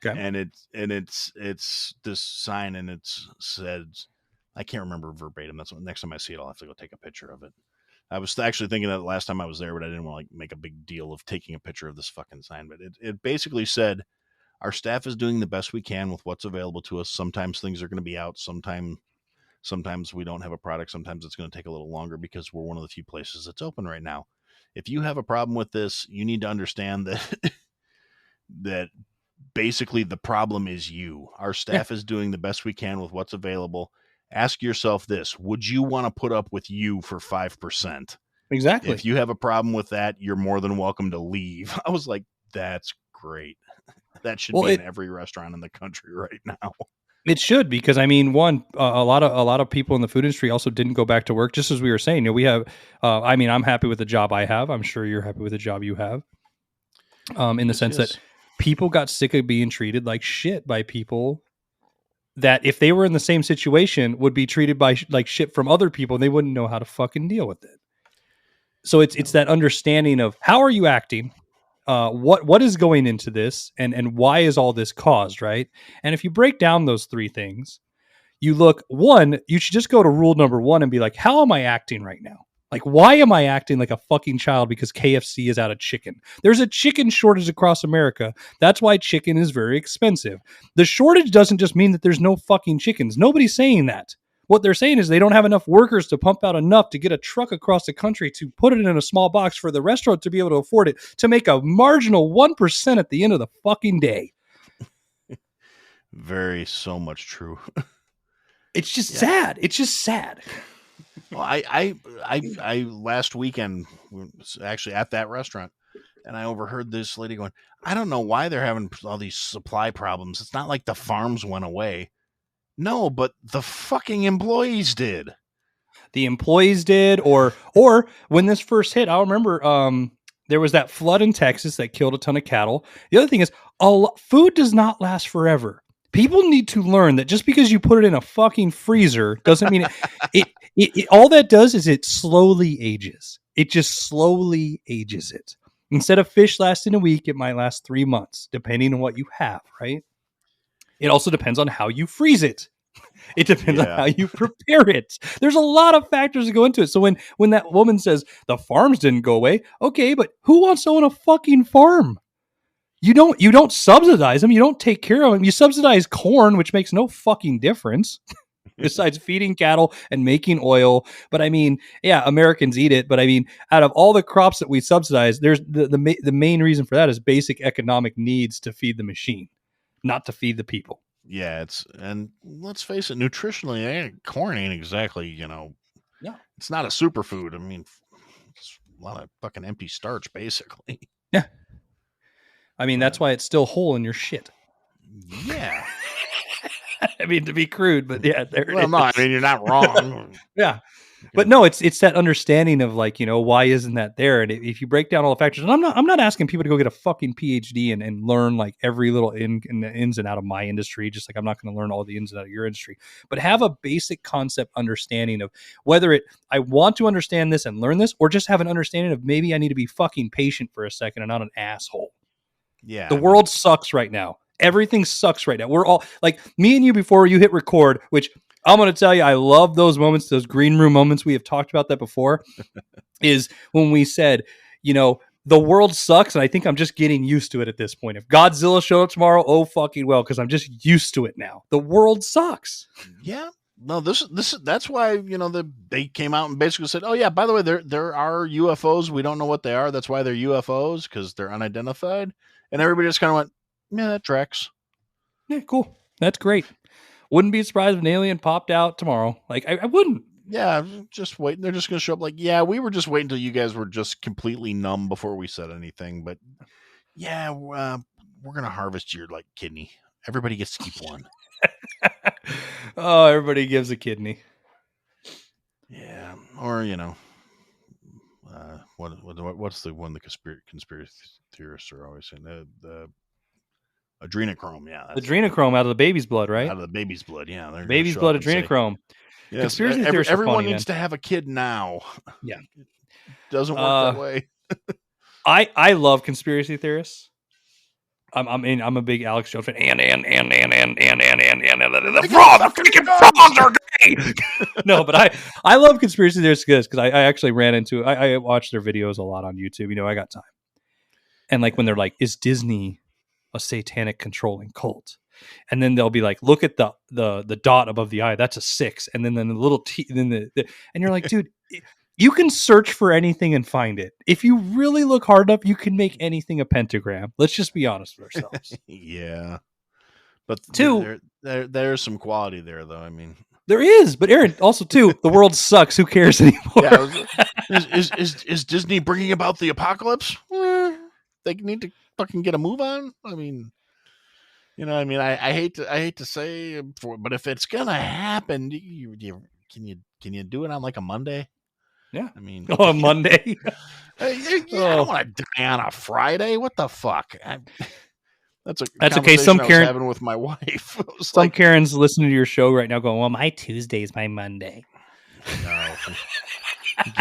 B: Okay.
A: And it's this sign, and it says, I can't remember verbatim. That's what, next time I see it, I'll have to go take a picture of it. I was actually thinking that the last time I was there, but I didn't want to like make a big deal of taking a picture of this fucking sign. But it basically said, our staff is doing the best we can with what's available to us. Sometimes things are going to be out. Sometimes we don't have a product. Sometimes it's going to take a little longer because we're one of the few places that's open right now. If you have a problem with this, you need to understand that that basically the problem is you. Our staff is doing the best we can with what's available. Ask yourself this: would you want to put up with you for 5%?
B: Exactly.
A: If you have a problem with that, you're more than welcome to leave. I was like, that's great. That should be in every restaurant in the country right now.
B: It should, because I mean, one, a lot of people in the food industry also didn't go back to work. Just as we were saying, we have. I mean, I'm happy with the job I have. I'm sure you're happy with the job you have. In the sense that people got sick of being treated like shit by people that, if they were in the same situation, would be treated by like shit from other people, and they wouldn't know how to fucking deal with it. So it's that understanding of how are you acting. What is going into this, and why is all this caused, right? And if you break down those three things, you should just go to rule number one and be like, how am I acting right now? Like, why am I acting like a fucking child because KFC is out of chicken? There's a chicken shortage across America. That's why chicken is very expensive. The shortage doesn't just mean that there's no fucking chickens. Nobody's saying that. What they're saying is they don't have enough workers to pump out enough to get a truck across the country to put it in a small box for the restaurant to be able to afford it, to make a marginal 1% at the end of the fucking day.
A: So much true.
B: It's just sad. It's just sad.
A: Well, I last weekend was actually at that restaurant, and I overheard this lady going, I don't know why they're having all these supply problems. It's not like the farms went away. No, but the fucking employees did.
B: The employees did, or when this first hit, I remember there was that flood in Texas that killed a ton of cattle. The other thing is, food does not last forever. People need to learn that just because you put it in a fucking freezer doesn't mean it all that does is it slowly ages. It just slowly ages it. Instead of fish lasting a week, it might last 3 months, depending on what you have, right? It also depends on how you freeze it. It depends on how you prepare it. There's a lot of factors that go into it. So when that woman says the farms didn't go away, okay, but who wants to own a fucking farm? You don't subsidize them. You don't take care of them. You subsidize corn, which makes no fucking difference besides feeding cattle and making oil. But I mean, yeah, Americans eat it. But I mean, out of all the crops that we subsidize, there's the main reason for that is basic economic needs to feed the machine, not to feed the people.
A: Yeah, and let's face it, nutritionally, corn ain't exactly, it's not a superfood. I mean, it's a lot of fucking empty starch, basically.
B: Yeah. I mean, that's why it's still whole in your shit.
A: Yeah.
B: I mean, to be crude, but yeah,
A: no, I mean, you're not wrong.
B: Yeah. But no, it's that understanding of like, why isn't that there? And if you break down all the factors, and I'm not asking people to go get a fucking PhD and learn like every little in the ins and out of my industry, just like I'm not going to learn all the ins and out of your industry, but have a basic concept understanding of whether I want to understand this and learn this, or just have an understanding of maybe I need to be fucking patient for a second and not an asshole.
A: Yeah.
B: The world sucks right now. Everything sucks right now. We're all like me and you before you hit record, which I'm going to tell you, I love those moments, those green room moments. We have talked about that before, is when we said, the world sucks. And I think I'm just getting used to it at this point. If Godzilla showed up tomorrow, oh fucking well, because I'm just used to it now. The world sucks.
A: Yeah. No, that's why, they came out and basically said, oh yeah, by the way, there are UFOs. We don't know what they are. That's why they're UFOs, because they're unidentified. And everybody just kind of went, yeah, that tracks.
B: Yeah, cool. That's great. Wouldn't be surprised if an alien popped out tomorrow. Like, I wouldn't.
A: Yeah, just waiting. They're just going to show up like, yeah, we were just waiting until you guys were just completely numb before we said anything. But yeah, we're going to harvest your kidney. Everybody gets to keep one.
B: Oh, everybody gives a kidney.
A: Yeah. Or, what's the one the conspiracy theorists are always saying? The adrenochrome, yeah.
B: Adrenochrome out of the baby's blood, right?
A: Out of the baby's blood, yeah.
B: Baby's blood adrenochrome.
A: Yes, conspiracy theorists everyone needs to have a kid now.
B: Yeah.
A: Doesn't work that way.
B: I love conspiracy theorists. I'm a big Alex Jones fan. And the freaking frogs are gay. No, but I love conspiracy theorists because I actually ran into I watch their videos a lot on YouTube. I got time. And like when they're like, is Disney a satanic controlling cult? And then they'll be like, look at the dot above the eye. That's a 6. And then the little T. Then and you're like, dude, you can search for anything and find it. If you really look hard enough, you can make anything a pentagram. Let's just be honest with ourselves.
A: Yeah, but
B: there's
A: some quality there, though. I mean,
B: there is, but Aaron, also too, the world sucks. Who cares anymore?
A: Yeah, is Disney bringing about the apocalypse? They need to fucking get a move on. I mean, I hate to say, but if it's gonna happen, can you do it on like a Monday?
B: Yeah,
A: I mean,
B: a Monday.
A: I don't want to die on a Friday. What the fuck? That's
B: okay. Some Karen
A: having with my wife.
B: Some Karens listening to your show right now going, "Well, my Tuesday is my Monday."
A: No,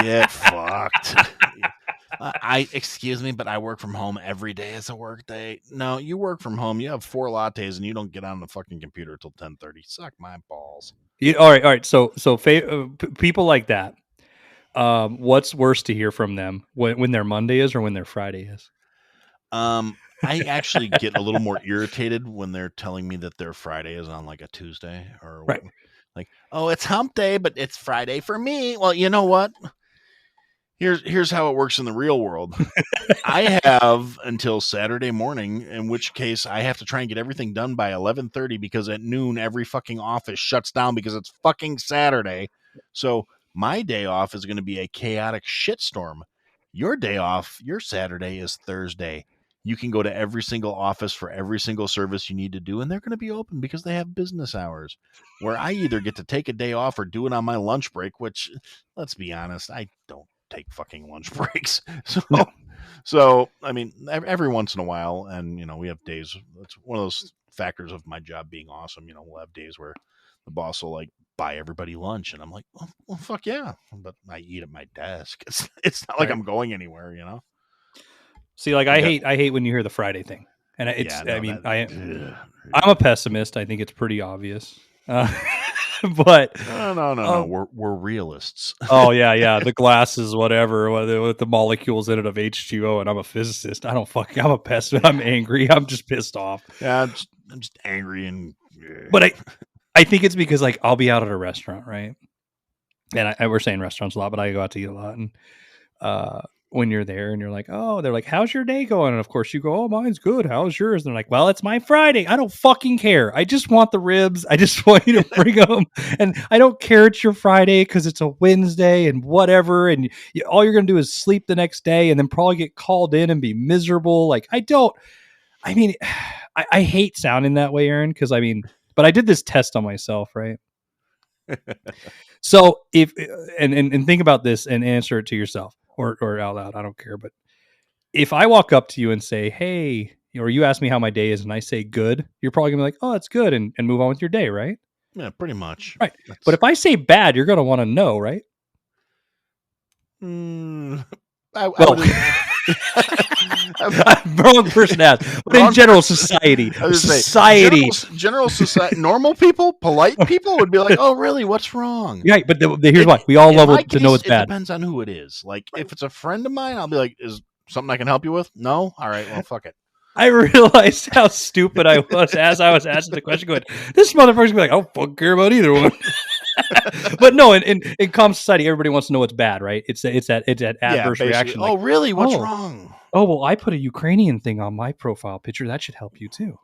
A: get fucked. Excuse me, but I work from home every day as a work day. No, you work from home. You have 4 lattes and you don't get on the fucking computer till 10:30. Suck my balls.
B: All right. So people like that. What's worse to hear from them when their Monday is or when their Friday is?
A: I actually get a little more irritated when they're telling me that their Friday is on like a Tuesday or
B: right.
A: Like, oh, it's hump day, but it's Friday for me. Well, you know what? Here's how it works in the real world. I have until Saturday morning, in which case I have to try and get everything done by 11:30 because at noon every fucking office shuts down because it's fucking Saturday. So my day off is going to be a chaotic shitstorm. Your day off, your Saturday is Thursday. You can go to every single office for every single service you need to do, and they're going to be open because they have business hours. Where I either get to take a day off or do it on my lunch break, which, let's be honest, I don't take fucking lunch breaks. So I mean, every once in a while, and we have days. That's one of those factors of my job being awesome. We'll have days where the boss will like buy everybody lunch, and I'm like, well fuck yeah, but I eat at my desk. It's not like I'm going anywhere,
B: See, like I hate when you hear the Friday thing, and I'm a pessimist. I think it's pretty obvious. But
A: no, we're realists.
B: Oh yeah, the glasses, whatever, with the molecules in it of H2O, and I'm a physicist. I'm a pessimist. I'm angry. I'm just pissed off.
A: Yeah, I'm just angry and.
B: But I think it's because like I'll be out at a restaurant, right? And we're saying restaurants a lot, but I go out to eat a lot, and when you're there and you're like, oh, they're like, how's your day going? And of course you go, oh, mine's good. How's yours? And they're like, well, it's my Friday. I don't fucking care. I just want the ribs. I just want you to bring them. And I don't care it's your Friday because it's a Wednesday and whatever. And all you're going to do is sleep the next day and then probably get called in and be miserable. Like I hate sounding that way, Aaron, because but I did this test on myself, right? So if, and think about this and answer it to yourself. Or out loud, I don't care. But if I walk up to you and say, hey, or you ask me how my day is and I say good, you're probably gonna be like, oh, that's good, and move on with your day, right?
A: Yeah, pretty much.
B: Right. But if I say bad, you're gonna want to know, right? Wrong person asked. But in general society,
A: general society, normal people, polite people would be like, "Oh, really? What's wrong?"
B: Right, but here's why: we all love to know it's bad.
A: It depends on who it is. Like, if it's a friend of mine, I'll be like, "Is something I can help you with?" No. All right. Well, fuck it.
B: I realized how stupid I was as I was asking the question. Going, this motherfucker's gonna be like, "I don't fucking care about either one." But no, in common society, everybody wants to know what's bad, right? It's that adverse reaction.
A: Like, oh, really? What's wrong?
B: Oh, well, I put a Ukrainian thing on my profile picture. That should help you too.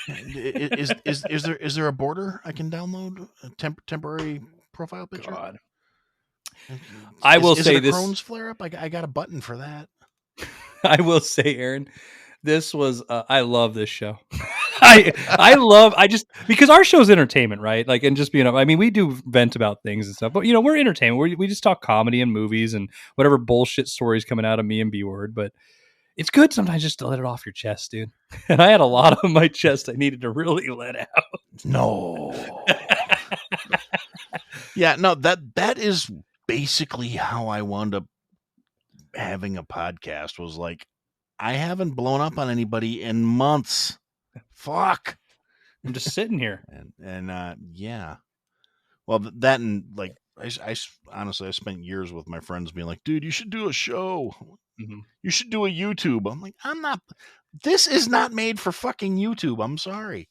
A: Is there a border I can download? A temporary profile picture?
B: God. I will say this.
A: Crohn's flare up? I got a button for that.
B: I will say, Aaron, this was. I love this show. Because our show's entertainment, right? Like, and just we do vent about things and stuff, but we're entertainment. We just talk comedy and movies and whatever bullshit stories coming out of me and B Word, but it's good sometimes just to let it off your chest, dude. And I had a lot on my chest I needed to really let out.
A: No. Yeah, no, that is basically how I wound up having a podcast was like, I haven't blown up on anybody in months. Fuck.
B: I'm just sitting here.
A: And yeah. Well, that and like, I honestly, I spent years with my friends being like, dude, you should do a show.
B: Mhm.
A: You should do a YouTube. I'm like, this is not made for fucking YouTube. I'm sorry.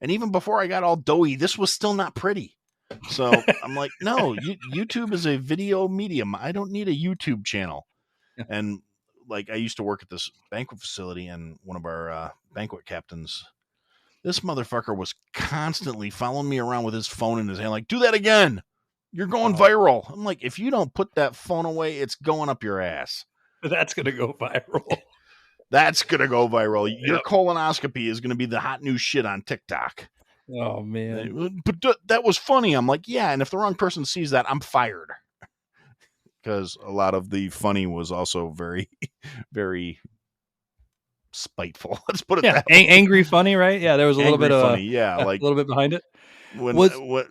A: And even before I got all doughy, this was still not pretty. So I'm like, no, YouTube is a video medium. I don't need a YouTube channel.
B: Yeah.
A: And like, I used to work at this banquet facility, and one of our banquet captains, this motherfucker was constantly following me around with his phone in his hand, like, do that again. You're going viral. I'm like, if you don't put that phone away, it's going up your ass.
B: That's going to go viral.
A: That's going to go viral. Your colonoscopy is going to be the hot new shit on TikTok.
B: Oh, man.
A: But that was funny. I'm like, yeah, and if the wrong person sees that, I'm fired. Because a lot of the funny was also very, very spiteful. Let's put it that way.
B: Angry funny, right? Yeah, there was a little bit of
A: funny. Yeah, like
B: a little bit behind it.
A: What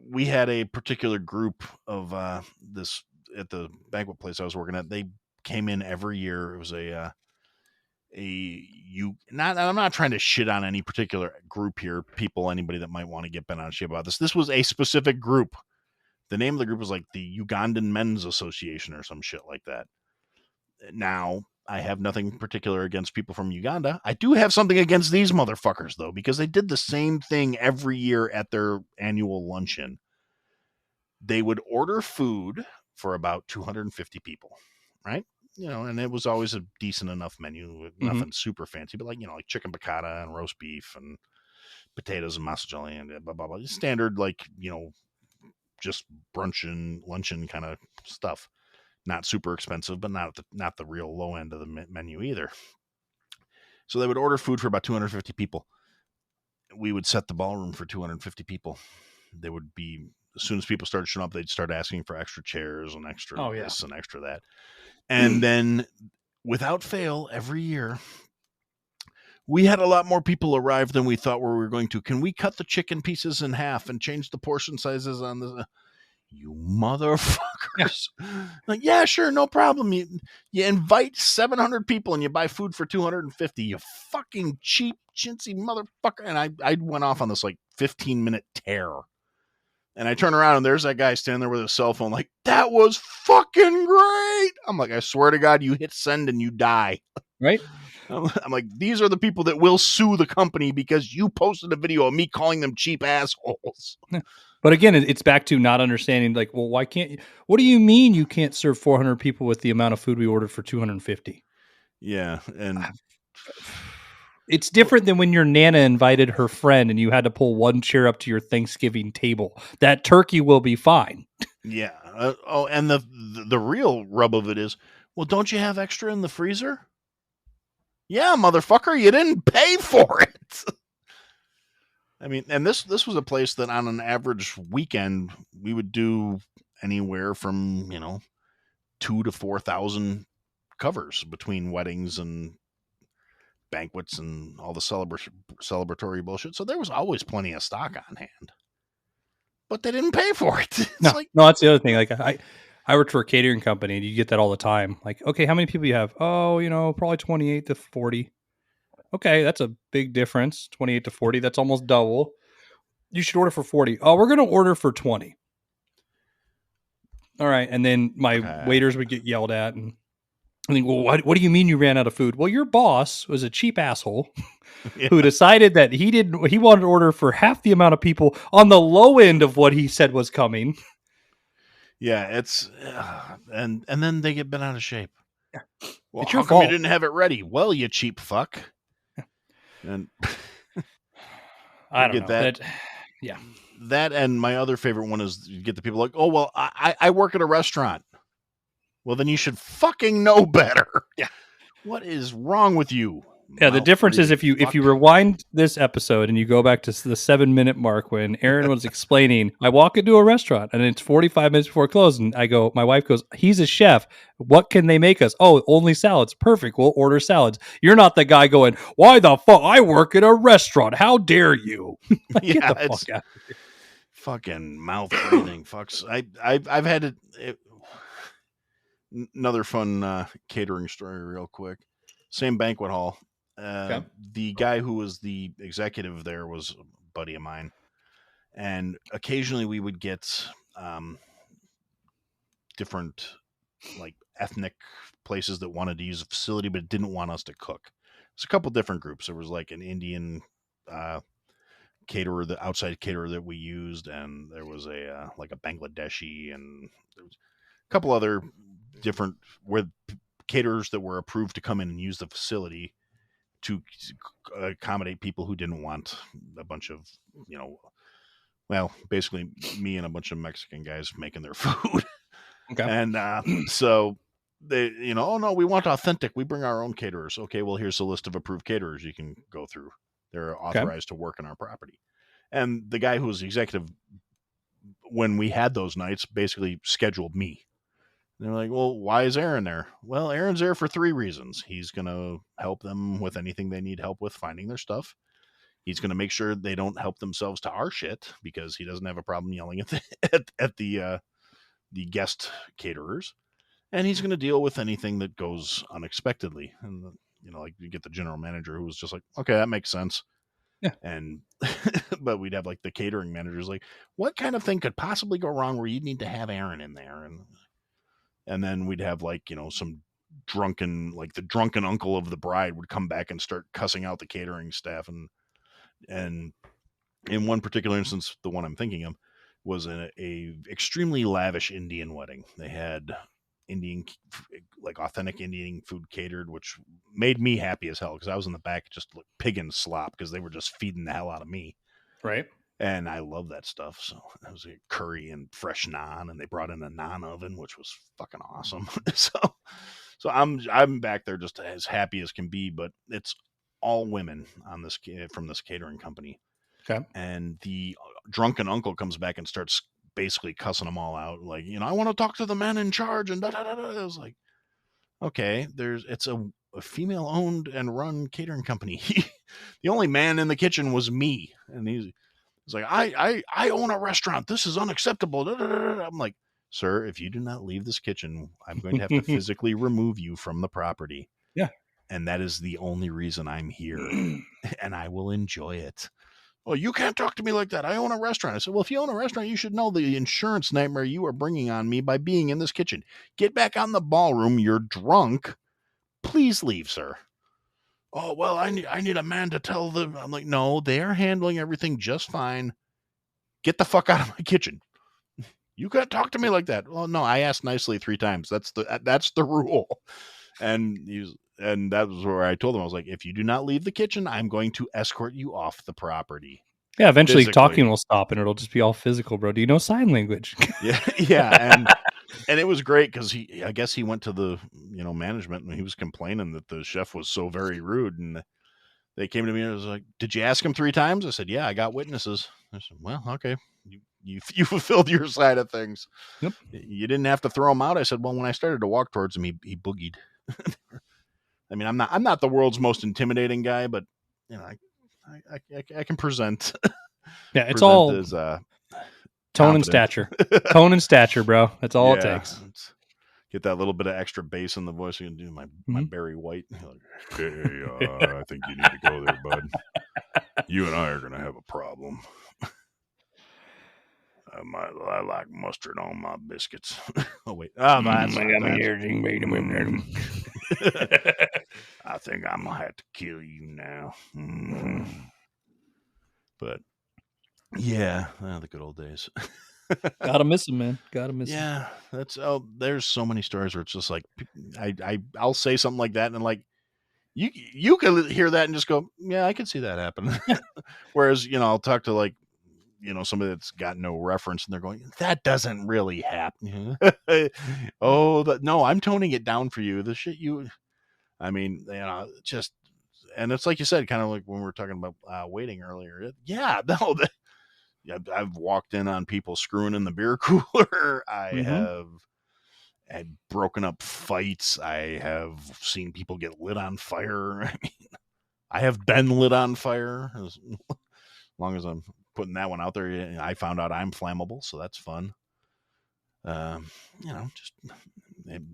A: we had a particular group of this at the banquet place I was working at. They came in every year. It was I'm not trying to shit on any particular group here, people, anybody that might want to get bent on shit about this. This was a specific group. The name of the group was like the Ugandan Men's Association or some shit like that. Now, I have nothing particular against people from Uganda. I do have something against these motherfuckers, though, because they did the same thing every year at their annual luncheon. They would order food for about 250 people, right? And it was always a decent enough menu with nothing super fancy, but like chicken piccata and roast beef and potatoes and masa jelly and blah, blah, blah. Standard, like, just brunch and luncheon kind of stuff. Not super expensive, but not the real low end of the menu either. So they would order food for about 250 people. We would set the ballroom for 250 people. They would be, as soon as people started showing up, they'd start asking for extra chairs and extra this and extra that. And then, without fail, every year, we had a lot more people arrive than we thought we were going to. Can we cut the chicken pieces in half and change the portion sizes on the... You motherfuckers. Like, yeah, sure, no problem. You invite 700 people and you buy food for 250. You fucking cheap, chintzy motherfucker. And I went off on this like 15-minute tear. And I turn around and there's that guy standing there with his cell phone like, that was fucking great. I'm like, I swear to God, you hit send and you die.
B: Right?
A: I'm like, these are the people that will sue the company because you posted a video of me calling them cheap assholes.
B: But again, it's back to not understanding, like, well, why can't you? What do you mean you can't serve 400 people with the amount of food we ordered for 250?
A: Yeah, and
B: it's different than when your Nana invited her friend and you had to pull one chair up to your Thanksgiving table. That turkey will be fine.
A: Yeah. And the real rub of it is, well, don't you have extra in the freezer? Yeah, motherfucker, you didn't pay for it. I mean, and this was a place that on an average weekend we would do anywhere from 2,000 to 4,000 covers between weddings and banquets and all the celebratory bullshit. So there was always plenty of stock on hand, but they didn't pay for it.
B: No, that's the other thing. Like I worked for a catering company, and you get that all the time. Like, okay, how many people you have? Oh, probably 28 to 40. Okay, that's a big difference. 28 to 40. That's almost double. You should order for 40. Oh, we're going to order for 20. All right. And then my waiters would get yelled at. And I think, well, what do you mean you ran out of food? Well, your boss was a cheap asshole who decided that he wanted to order for half the amount of people on the low end of what he said was coming.
A: Yeah, it's and then they get bent out of shape.
B: Yeah.
A: Well, how come you didn't have it ready? Well, you cheap fuck. And
B: I don't know. That. Yeah.
A: That and my other favorite one is you get the people like, oh, well, I work at a restaurant. Well, then you should fucking know better.
B: Yeah.
A: What is wrong with you?
B: Yeah, the difference is if you rewind this episode and you go back to the 7-minute mark when Aaron was explaining, I walk into a restaurant and it's 45 minutes before closing. My wife goes, he's a chef. What can they make us? Oh, only salads. Perfect. We'll order salads. You're not the guy going, why the fuck? I work at a restaurant. How dare you? Get the fuck out of here.
A: Fucking mouth breathing fucks. I've had it. Another fun catering story, real quick. Same banquet hall.
B: Okay.
A: The guy who was the executive there was a buddy of mine, and occasionally we would get um, different like ethnic places that wanted to use the facility but didn't want us to cook. It's a couple different groups. There was like an Indian uh, caterer, the outside caterer that we used, and there was a like a Bangladeshi, and there was a couple other different with caterers that were approved to come in and use the facility to accommodate people who didn't want a bunch of, you know, well, basically me and a bunch of Mexican guys making their food.
B: Okay.
A: And so they, you know, oh no, we want authentic. We bring our own caterers. Okay, well, here's a list of approved caterers you can go through. They're
B: Okay.
A: authorized to work on our property. And the guy who was the executive when we had those nights basically scheduled me. They're like, well, why is Aaron there? Well, Aaron's there for 3 reasons. He's going to help them with anything they need help with finding their stuff. He's going to make sure they don't help themselves to our shit because he doesn't have a problem yelling at the guest caterers. And he's going to deal with anything that goes unexpectedly. And, you know, like you get the general manager who was just like, okay, that makes sense.
B: Yeah.
A: And, but we'd have like the catering managers like, what kind of thing could possibly go wrong where you'd need to have Aaron in there? And then we'd have like, you know, some drunken, like the drunken uncle of the bride would come back and start cussing out the catering staff. And in one particular instance, the one I'm thinking of was a extremely lavish Indian wedding. They had Indian, like authentic Indian food catered, which made me happy as hell because I was in the back just like pig in slop because they were just feeding the hell out of me.
B: Right.
A: And I love that stuff. So it was a curry and fresh naan, and they brought in a naan oven, which was fucking awesome. so I'm back there just as happy as can be, but it's all women on this from this catering company.
B: Okay.
A: And the drunken uncle comes back and starts basically cussing them all out, like, you know, I want to talk to the man in charge, and da da da da. I was like, okay, it's a female owned and run catering company. The only man in the kitchen was me, and he's like, I own a restaurant. This is unacceptable. Da, da, da, da. I'm like, sir, if you do not leave this kitchen, I'm going to have to physically remove you from the property.
B: Yeah.
A: And that is the only reason I'm here. And I will enjoy it. Well, you can't talk to me like that. I own a restaurant. I said, well, if you own a restaurant, you should know the insurance nightmare you are bringing on me by being in this kitchen. Get back on the ballroom. You're drunk. Please leave, sir. Oh, well, I need a man to tell them. I'm like, no, they are handling everything just fine. Get the fuck out of my kitchen. You can't talk to me like that. Well, no, I asked nicely 3 times. That's the rule. And that was where I told him, I was like, if you do not leave the kitchen, I'm going to escort you off the property.
B: Yeah, eventually
A: Physically.
B: talking will stop and it'll just be all physical, bro. Do you know sign language?
A: Yeah. And it was great because I guess he went to the, you know, management and he was complaining that the chef was so very rude. And they came to me and was like, did you ask him 3 times? I said, yeah, I got witnesses. I said, well, okay. You fulfilled your side of things.
B: Yep.
A: You didn't have to throw him out. I said, well, when I started to walk towards him, he boogied. I mean, I'm not the world's most intimidating guy, but you know, I can present.
B: Yeah, it's all
A: as,
B: tone and stature. Tone and stature, bro. That's all it takes.
A: Get that little bit of extra bass in the voice. You can do my Barry White. Like, hey, I think you need to go there, bud. You and I are gonna have a problem. I like mustard on my biscuits. Oh wait, I think I'm gonna have to kill you now. Mm-hmm. But yeah, the good old days.
B: Gotta miss him, man. Gotta miss him.
A: Yeah, there's so many stories where it's just like I'll say something like that and like you can hear that and just go, yeah, I can see that happen. Whereas, you know, I'll talk to like, you know, somebody that's got no reference and they're going, that doesn't really happen. No, I'm toning it down for you. The shit I mean, you know, just, and it's like you said, kind of like when we were talking about waiting earlier. Yeah, no, I've walked in on people screwing in the beer cooler. I have had broken up fights. I have seen people get lit on fire. I mean, I have been lit on fire. As long as I'm putting that one out there, I found out I'm flammable, so that's fun. You know, just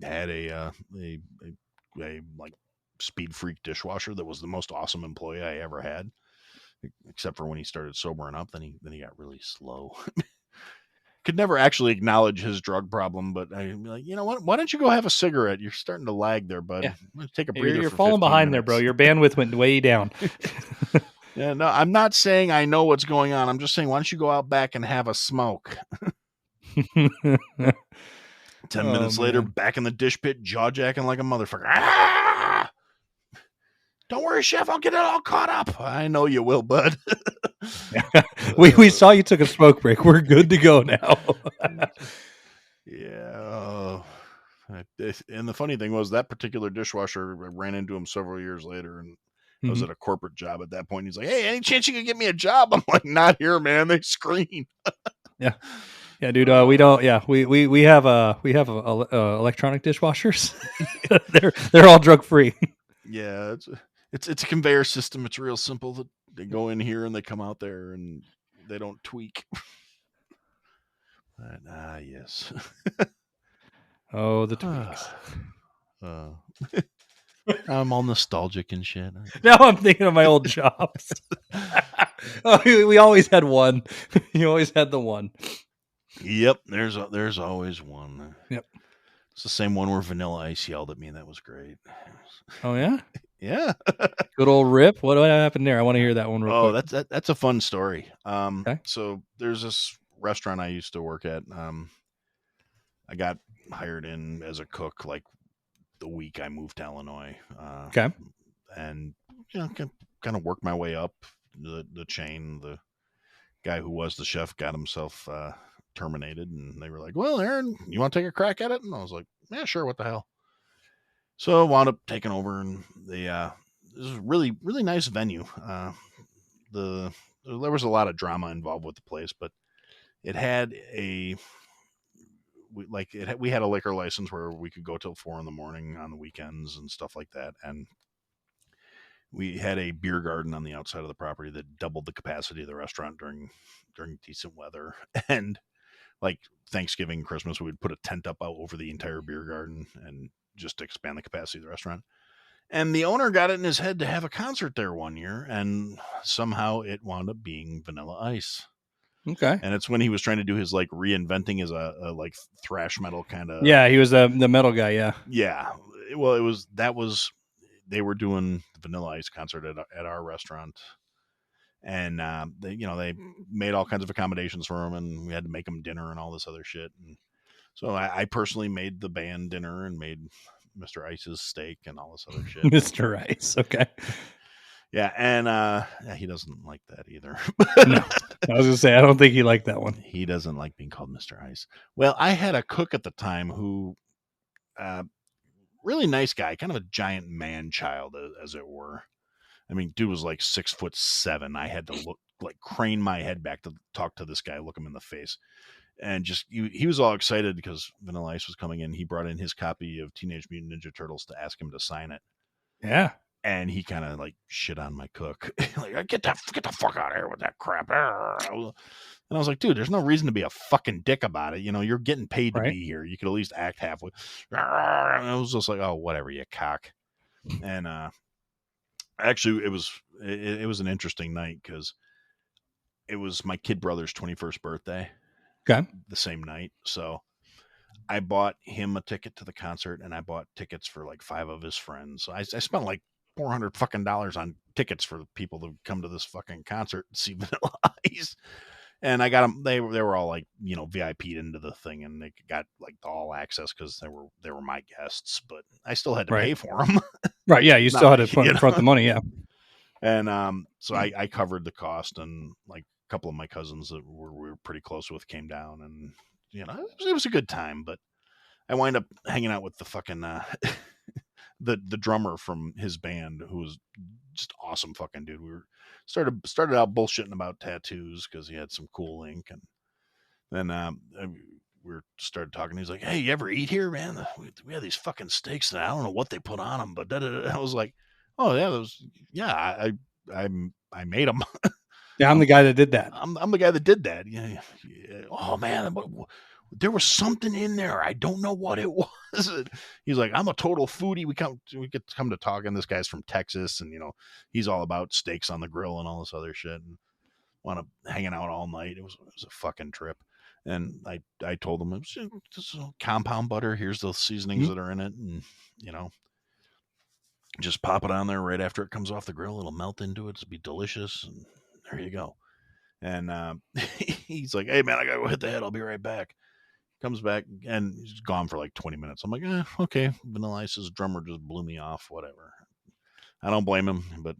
A: had a like Speed Freak dishwasher that was the most awesome employee I ever had, except for when he started sobering up. Then he got really slow. Could never actually acknowledge his drug problem, but I'd be like, you know what? Why don't you go have a cigarette? You're starting to lag there, bud.
B: Yeah.
A: Take a breather.
B: You're
A: for
B: falling
A: 15
B: behind
A: minutes.
B: there, bro. Your bandwidth went way down.
A: Yeah, no, I'm not saying I know what's going on. I'm just saying, why don't you go out back and have a smoke? 10 minutes later, back in the dish pit, jaw jacking like a motherfucker. Ah! Don't worry, chef. I'll get it all caught up. I know you will, bud.
B: we saw you took a smoke break. We're good to go now.
A: Yeah. And the funny thing was that particular dishwasher, I ran into him several years later, and I was at a corporate job at that point. He's like, "Hey, any chance you could get me a job?" I'm like, "Not here, man. They screen."
B: Yeah, dude. We don't. Yeah, we have electronic dishwashers. they're all drug free.
A: Yeah, it's a conveyor system. It's real simple. They go in here and they come out there, and they don't tweak. But, yes.
B: Oh, the tweaks.
A: I'm all nostalgic and shit.
B: Now I'm thinking of my old jobs. We always had one. You always had the one.
A: Yep, there's always one.
B: Yep.
A: It's the same one where Vanilla Ice yelled at me. That was great.
B: Oh yeah?
A: Yeah.
B: Good old Rip. What happened there? I want to hear that one real quick.
A: That's a fun story.
B: Okay.
A: So there's this restaurant I used to work at. I got hired in as a cook like the week I moved to Illinois.
B: Okay.
A: And kind of worked my way up the chain. The guy who was the chef got himself terminated, and they were like, "Well, Aaron, you want to take a crack at it?" And I was like, "Yeah, sure. What the hell?" So I wound up taking over, and this was a really, really nice venue. There was a lot of drama involved with the place, but it had we had a liquor license where we could go till 4 a.m. on the weekends and stuff like that. And we had a beer garden on the outside of the property that doubled the capacity of the restaurant during decent weather. And like Thanksgiving, Christmas, we would put a tent up out over the entire beer garden and just to expand the capacity of the restaurant. And the owner got it in his head to have a concert there one year, and somehow it wound up being Vanilla Ice.
B: Okay.
A: And it's when he was trying to do his like reinventing as a like thrash metal kind of.
B: Yeah, he was the metal guy. Yeah.
A: Yeah. Well, they were doing the Vanilla Ice concert at our restaurant, and they made all kinds of accommodations for him, and we had to make him dinner and all this other shit. And so I personally made the band dinner and made Mr. Ice's steak and all this other shit.
B: Mr. Ice. Okay.
A: Yeah, and he doesn't like that either.
B: No, I was gonna say I don't think he liked that one.
A: He doesn't like being called Mr. Ice. Well, I had a cook at the time who, really nice guy, kind of a giant man child, as it were. I mean, dude was like 6'7". I had to crane my head back to talk to this guy, look him in the face, and just he was all excited because Vanilla Ice was coming in. He brought in his copy of Teenage Mutant Ninja Turtles to ask him to sign it.
B: Yeah.
A: And he kind of like shit on my cook, like get the fuck out of here with that crap. And I was like, dude, there's no reason to be a fucking dick about it. You're getting paid to be here. You could at least act halfway. And I was just like, oh, whatever, you cock. And actually, it was an interesting night because it was my kid brother's 21st birthday.
B: Okay.
A: The same night, so I bought him a ticket to the concert, and I bought tickets for like 5 of his friends. So I spent like $400 fucking on tickets for people to come to this fucking concert and see Vanilla Ice. And I got them. They were all like, VIP'd into the thing, and they got like all access because they were my guests. But I still had to pay for them.
B: Right? Yeah, you still had to front the money. Yeah.
A: And so I covered the cost, and like a couple of my cousins that we were pretty close with came down, and it was a good time. But I wind up hanging out with the fucking the drummer from his band, who was just awesome fucking dude. We started out bullshitting about tattoos because he had some cool ink, and then we started talking. He's like, "Hey, you ever eat here, man? We have these fucking steaks, and I don't know what they put on them, but I was like, oh yeah, I made them."
B: Yeah, I'm the guy that did that.
A: I'm the guy that did that. Yeah. Oh man, There was something in there. I don't know what it was. He's like, I'm a total foodie. We get to come to talk, and this guy's from Texas, and he's all about steaks on the grill and all this other shit, and wound up hanging out all night. It was a fucking trip. And I told him it was just compound butter. Here's the seasonings that are in it, and just pop it on there right after it comes off the grill. It'll melt into it. It'll be delicious, and there you go. And he's like, "Hey man, I gotta go hit the head. I'll be right back." Comes back and he's gone for like 20 minutes. I'm like, okay. Vanilla Ice's drummer just blew me off. Whatever. I don't blame him, but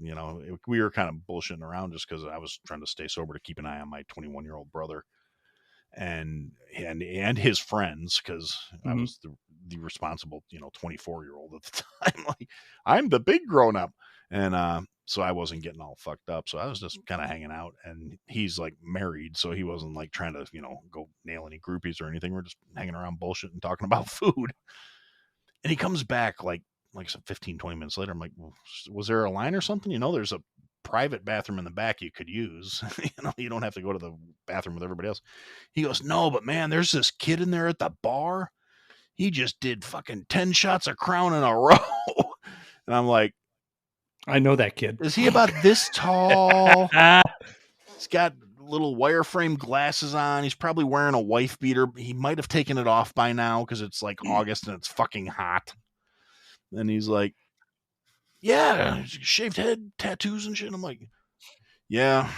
A: we were kind of bullshitting around just because I was trying to stay sober to keep an eye on my 21-year-old brother and his friends, because I was the responsible 24-year-old at the time. Like, I'm the big grown up, and so I wasn't getting all fucked up. So I was just kind of hanging out, and he's like married, so he wasn't like trying to go nail any groupies or anything. We're just hanging around bullshit and talking about food. And he comes back like 15, 20 minutes later. I'm like, well, was there a line or something? There's a private bathroom in the back you could use. You don't have to go to the bathroom with everybody else. He goes, no, but man, there's this kid in there at the bar. He just did fucking 10 shots of Crown in a row. And I'm like,
B: I know that kid.
A: Is he about this tall? He's got little wireframe glasses on. He's probably wearing a wife beater. He might have taken it off by now because it's like August and it's fucking hot. And he's like, yeah, shaved head, tattoos and shit. I'm like, yeah,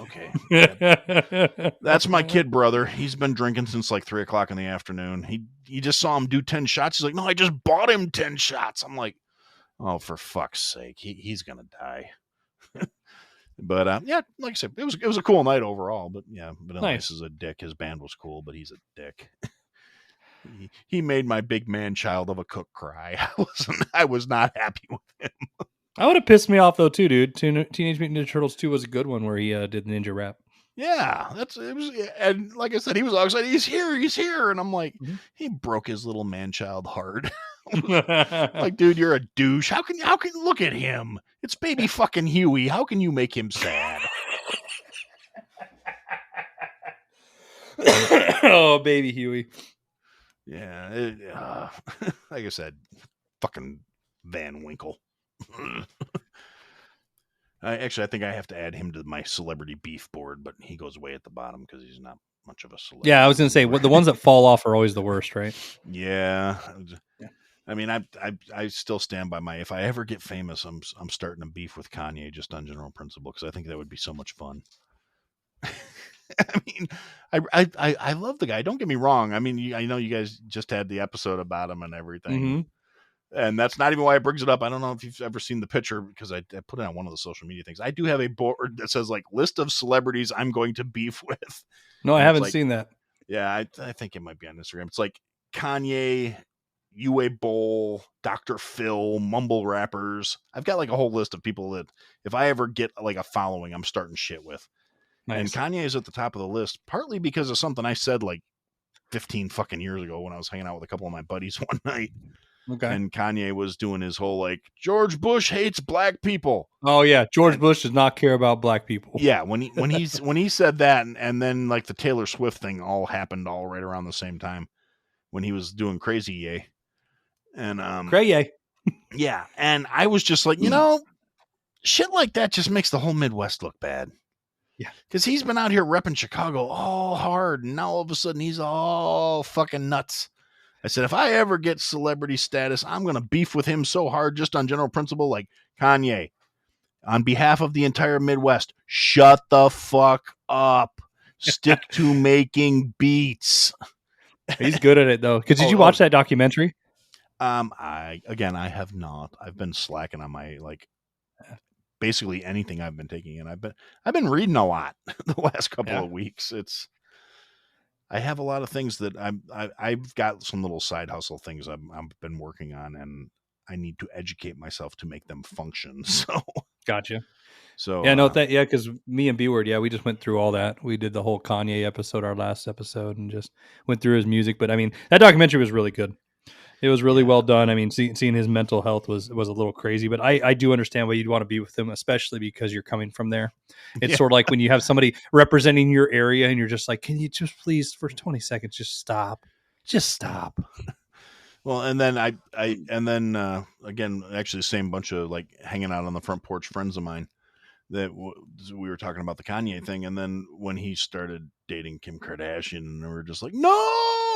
A: okay. Yeah. That's my kid brother. He's been drinking since like 3:00 in the afternoon. He just saw him do 10 shots. He's like, no, I just bought him 10 shots. I'm like, oh, for fuck's sake, he's gonna die. But yeah, like I said, it was a cool night overall. But yeah, Vanilla Ice is a dick. His band was cool, but he's a dick. He made my big man child of a cook cry. I was not happy with him.
B: I would have pissed me off though too, dude. Teenage Mutant Ninja Turtles 2 was a good one where he did the ninja rap.
A: Yeah, it was, and like I said, he was all excited. He's here, and I'm like, he broke his little man child heart. Like, dude, you're a douche. How can look at him? It's baby fucking Huey. How can you make him sad?
B: Oh, baby Huey.
A: Yeah, like I said, fucking Van Winkle. I think I have to add him to my celebrity beef board, but he goes way at the bottom because he's not much of a celebrity.
B: Yeah, I was gonna say the ones that fall off are always the worst, right?
A: Yeah. I mean, I still stand by my, if I ever get famous, I'm starting a beef with Kanye just on general principle, because I think that would be so much fun. I mean, I love the guy. Don't get me wrong. I mean, I know you guys just had the episode about him and everything, and that's not even why it brings it up. I don't know if you've ever seen the picture, because I put it on one of the social media things. I do have a board that says like list of celebrities I'm going to beef with.
B: No, I haven't seen that.
A: Yeah, I think it might be on Instagram. It's like Kanye, UA Bowl, Dr. Phil, mumble rappers. I've got like a whole list of people that if I ever get like a following, I'm starting shit with. Nice. And Kanye is at the top of the list, partly because of something I said like 15 fucking years ago when I was hanging out with a couple of my buddies one night. Okay. And Kanye was doing his whole like, George Bush hates black people.
B: Oh yeah, George Bush does not care about black people.
A: Yeah, when he said that, and then like the Taylor Swift thing all happened all right around the same time when he was doing Crazy Yay. And
B: Crazy.
A: Yeah, and I was just like, shit like that just makes the whole Midwest look bad.
B: Yeah,
A: because he's been out here repping Chicago all hard, and now all of a sudden he's all fucking nuts. I said, if I ever get celebrity status, I'm going to beef with him so hard just on general principle, like Kanye, on behalf of the entire Midwest, shut the fuck up. Stick to making beats.
B: He's good at it though. Because did you watch that documentary?
A: I have not. I've been slacking on my basically anything I've been taking in. I've been reading a lot the last couple of weeks. I have a lot of things that I've got some little side hustle things I've been working on, and I need to educate myself to make them function. So
B: gotcha.
A: So
B: because me and B-Word, we just went through all that. We did the whole Kanye episode, our last episode, and just went through his music. But I mean, that documentary was really good. It was really well done. I mean, seeing his mental health was a little crazy, but I do understand why you'd want to be with him, especially because you're coming from there. It's sort of like when you have somebody representing your area and you're just like, can you just please for 20 seconds, just stop.
A: Well, and then again, actually the same bunch of like hanging out on the front porch friends of mine that we were talking about the Kanye thing. And then when he started dating Kim Kardashian, and we were just like, no,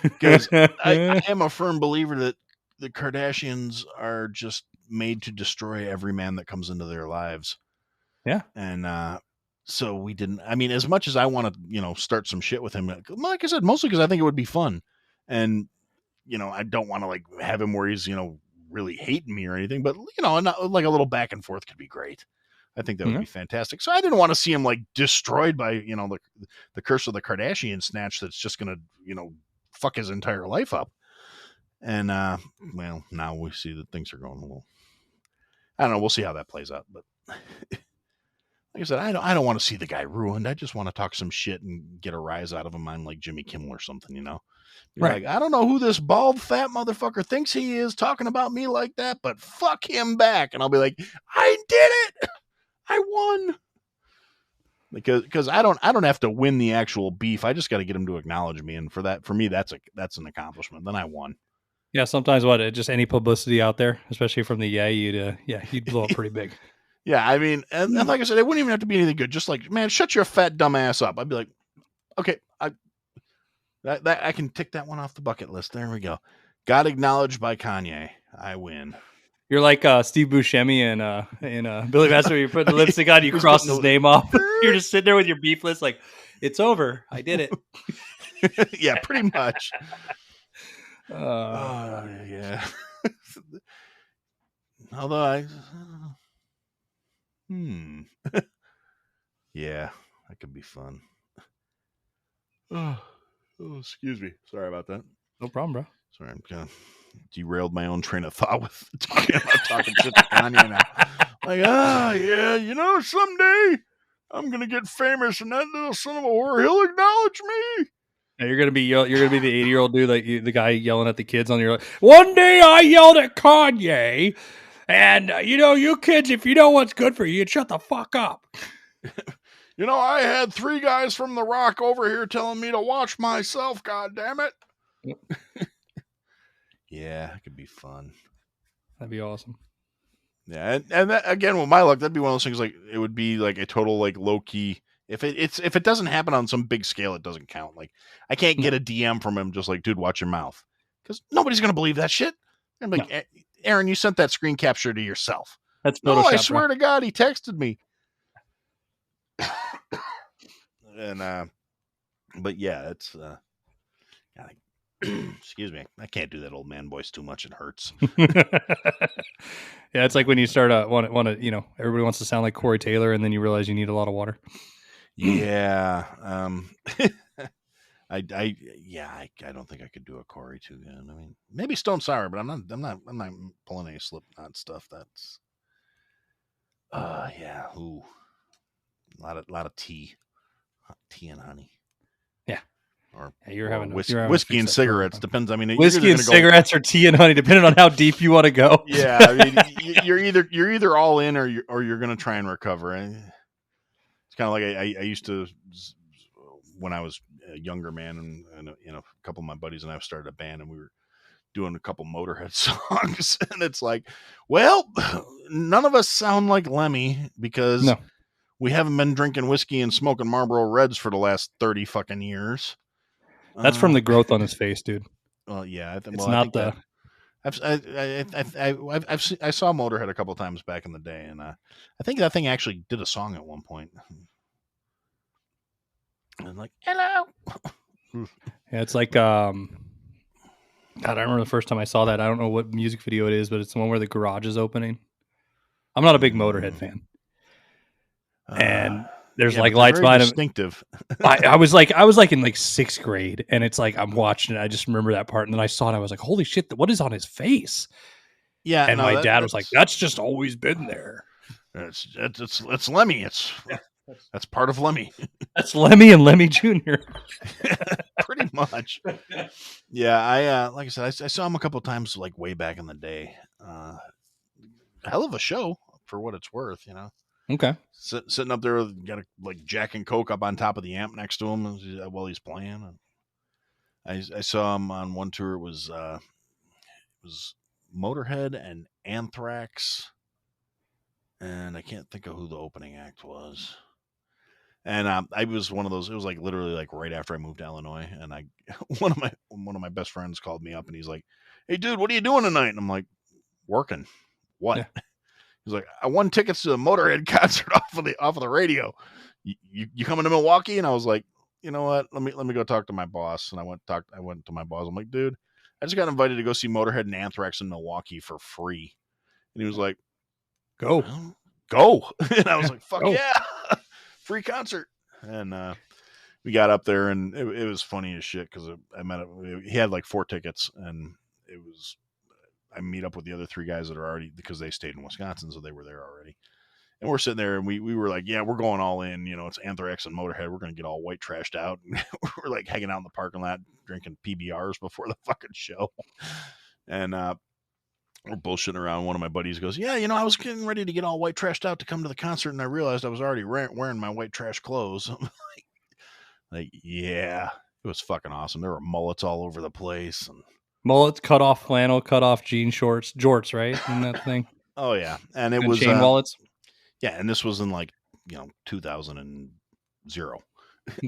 A: because I am a firm believer that the Kardashians are just made to destroy every man that comes into their lives.
B: Yeah.
A: And, so we didn't, I mean, as much as I want to, start some shit with him, like I said, mostly because I think it would be fun. And, I don't want to like have him where he's, really hating me or anything, but like a little back and forth could be great. I think that would be fantastic. So I didn't want to see him like destroyed by, the curse of the Kardashian snatch that's just going to, fuck his entire life up. And, well, now we see that things are going a little, I don't know. We'll see how that plays out, but like I said, I don't want to see the guy ruined. I just want to talk some shit and get a rise out of him. I'm like Jimmy Kimmel or something, Right. Like, I don't know who this bald fat motherfucker thinks he is talking about me like that, but fuck him back. And I'll be like, I did it. I won. Because I don't have to win the actual beef. I just got to get him to acknowledge me. And for me, that's an accomplishment. Then I won.
B: Yeah. Sometimes just any publicity out there, especially from the you'd blow up pretty big.
A: Yeah. I mean, and like I said, it wouldn't even have to be anything good. Just like, man, shut your fat dumb ass up. I'd be like, okay, That I can tick that one off the bucket list. There we go. Got acknowledged by Kanye. I win.
B: You're like Steve Buscemi in Billy Madison, where you put the lipstick on, you cross his name off. You're just sitting there with your beef list, like, it's over. I did it.
A: Yeah, pretty much. Yeah. Although yeah, that could be fun. Oh, excuse me. Sorry about that.
B: No problem, bro.
A: Sorry, I'm kind of derailed my own train of thought with talking shit to Kanye now. Like, yeah, someday I'm gonna get famous, and that little son of a whore, he'll acknowledge me.
B: Yeah, you're gonna be the 80-year-old dude, like the guy yelling at the kids on your. One day I yelled at Kanye, and you kids, if you know what's good for you, shut the fuck up.
A: I had 3 guys from The Rock over here telling me to watch myself. God damn it. Yep. Yeah, it could be fun.
B: That'd be awesome.
A: Yeah, and that, again, with my luck, that'd be one of those things. Like, it would be like a total like low key. If it doesn't happen on some big scale, it doesn't count. Like, I can't get a DM from him just like, dude, watch your mouth, because nobody's gonna believe that shit. I'm like, no. Aaron, you sent that screen capture to yourself.
B: That's
A: no, I swear to God, he texted me. And but yeah, it's excuse me, I can't do that old man voice too much. It hurts.
B: Yeah, it's like when you start everybody wants to sound like Corey Taylor, and then you realize you need a lot of water.
A: Yeah. I don't think I could do a Corey too good. I mean, maybe Stone Sour, but I'm not pulling any Slipknot stuff. That's yeah. Ooh. A lot of tea and honey.
B: Yeah.
A: Or
B: you're having
A: whiskey and cigarettes. Depends. I mean,
B: whiskey and cigarettes or tea and honey, depending on how deep you want to go.
A: Yeah, I mean, you're either all in or you're going to try and recover. It's kind of like I used to, when I was a younger man, and a couple of my buddies and I started a band, and we were doing a couple Motorhead songs, and it's like, well, none of us sound like Lemmy because we haven't been drinking whiskey and smoking Marlboro Reds for the last 30 fucking years.
B: That's from the growth on his face, dude.
A: Well, yeah,
B: I
A: saw Motorhead a couple of times back in the day, and I think that thing actually did a song at one point. And like, hello.
B: Yeah, it's like God, I remember the first time I saw that. I don't know what music video it is, but it's the one where the garage is opening. I'm not a big Motorhead fan. And there's like lights behind him.
A: Distinctive.
B: I was like in like 6th grade, and it's like I'm watching it. I just remember that part, and then I saw it. I was like, "Holy shit! What is on his face?"
A: Yeah,
B: and my dad was like, "That's just always been there."
A: It's Lemmy. It's That's part of Lemmy.
B: That's Lemmy and Lemmy Jr.
A: Pretty much. Yeah, I like I said, I saw him a couple times, like way back in the day. Hell of a show for what it's worth, you know.
B: Okay.
A: Sitting up there, got a like Jack and Coke up on top of the amp next to him while he's playing. I saw him on one tour. It was Motorhead and Anthrax, and I can't think of who the opening act was. And I was one of those. It was like literally like right after I moved to Illinois, and I one of my best friends called me up, and he's like, "Hey, dude, what are you doing tonight?" And I'm like, "Working." What?
B: Yeah.
A: He's like, "I won tickets to the Motorhead concert off of the radio. You coming to Milwaukee?" And I was like, "You know what? Let me go talk to my boss." And I went to my boss. I'm like, "Dude, I just got invited to go see Motorhead and Anthrax in Milwaukee for free." And he was like,
B: Go.
A: "Well, go." And I was like, "Fuck
B: Go.
A: yeah." Free concert. And we got up there, and it was funny as shit because I met him. He had like 4 tickets, and I meet up with the other 3 guys that are already, because they stayed in Wisconsin, so they were there already. And we're sitting there, and we were like, yeah, we're going all in. You know, it's Anthrax and Motorhead. We're going to get all white trashed out. And we're like hanging out in the parking lot, drinking PBRs before the fucking show. And we're bullshitting around. One of my buddies goes, yeah, you know, I was getting ready to get all white trashed out to come to the concert, and I realized I was already wearing my white trash clothes. I'm like, yeah, it was fucking awesome. There were mullets all over the place, and
B: Mullets, cut off flannel, cut off jean shorts, jorts, right? In that thing.
A: oh yeah, and it
B: And
A: was
B: chain wallets.
A: yeah, and this was in like 2000.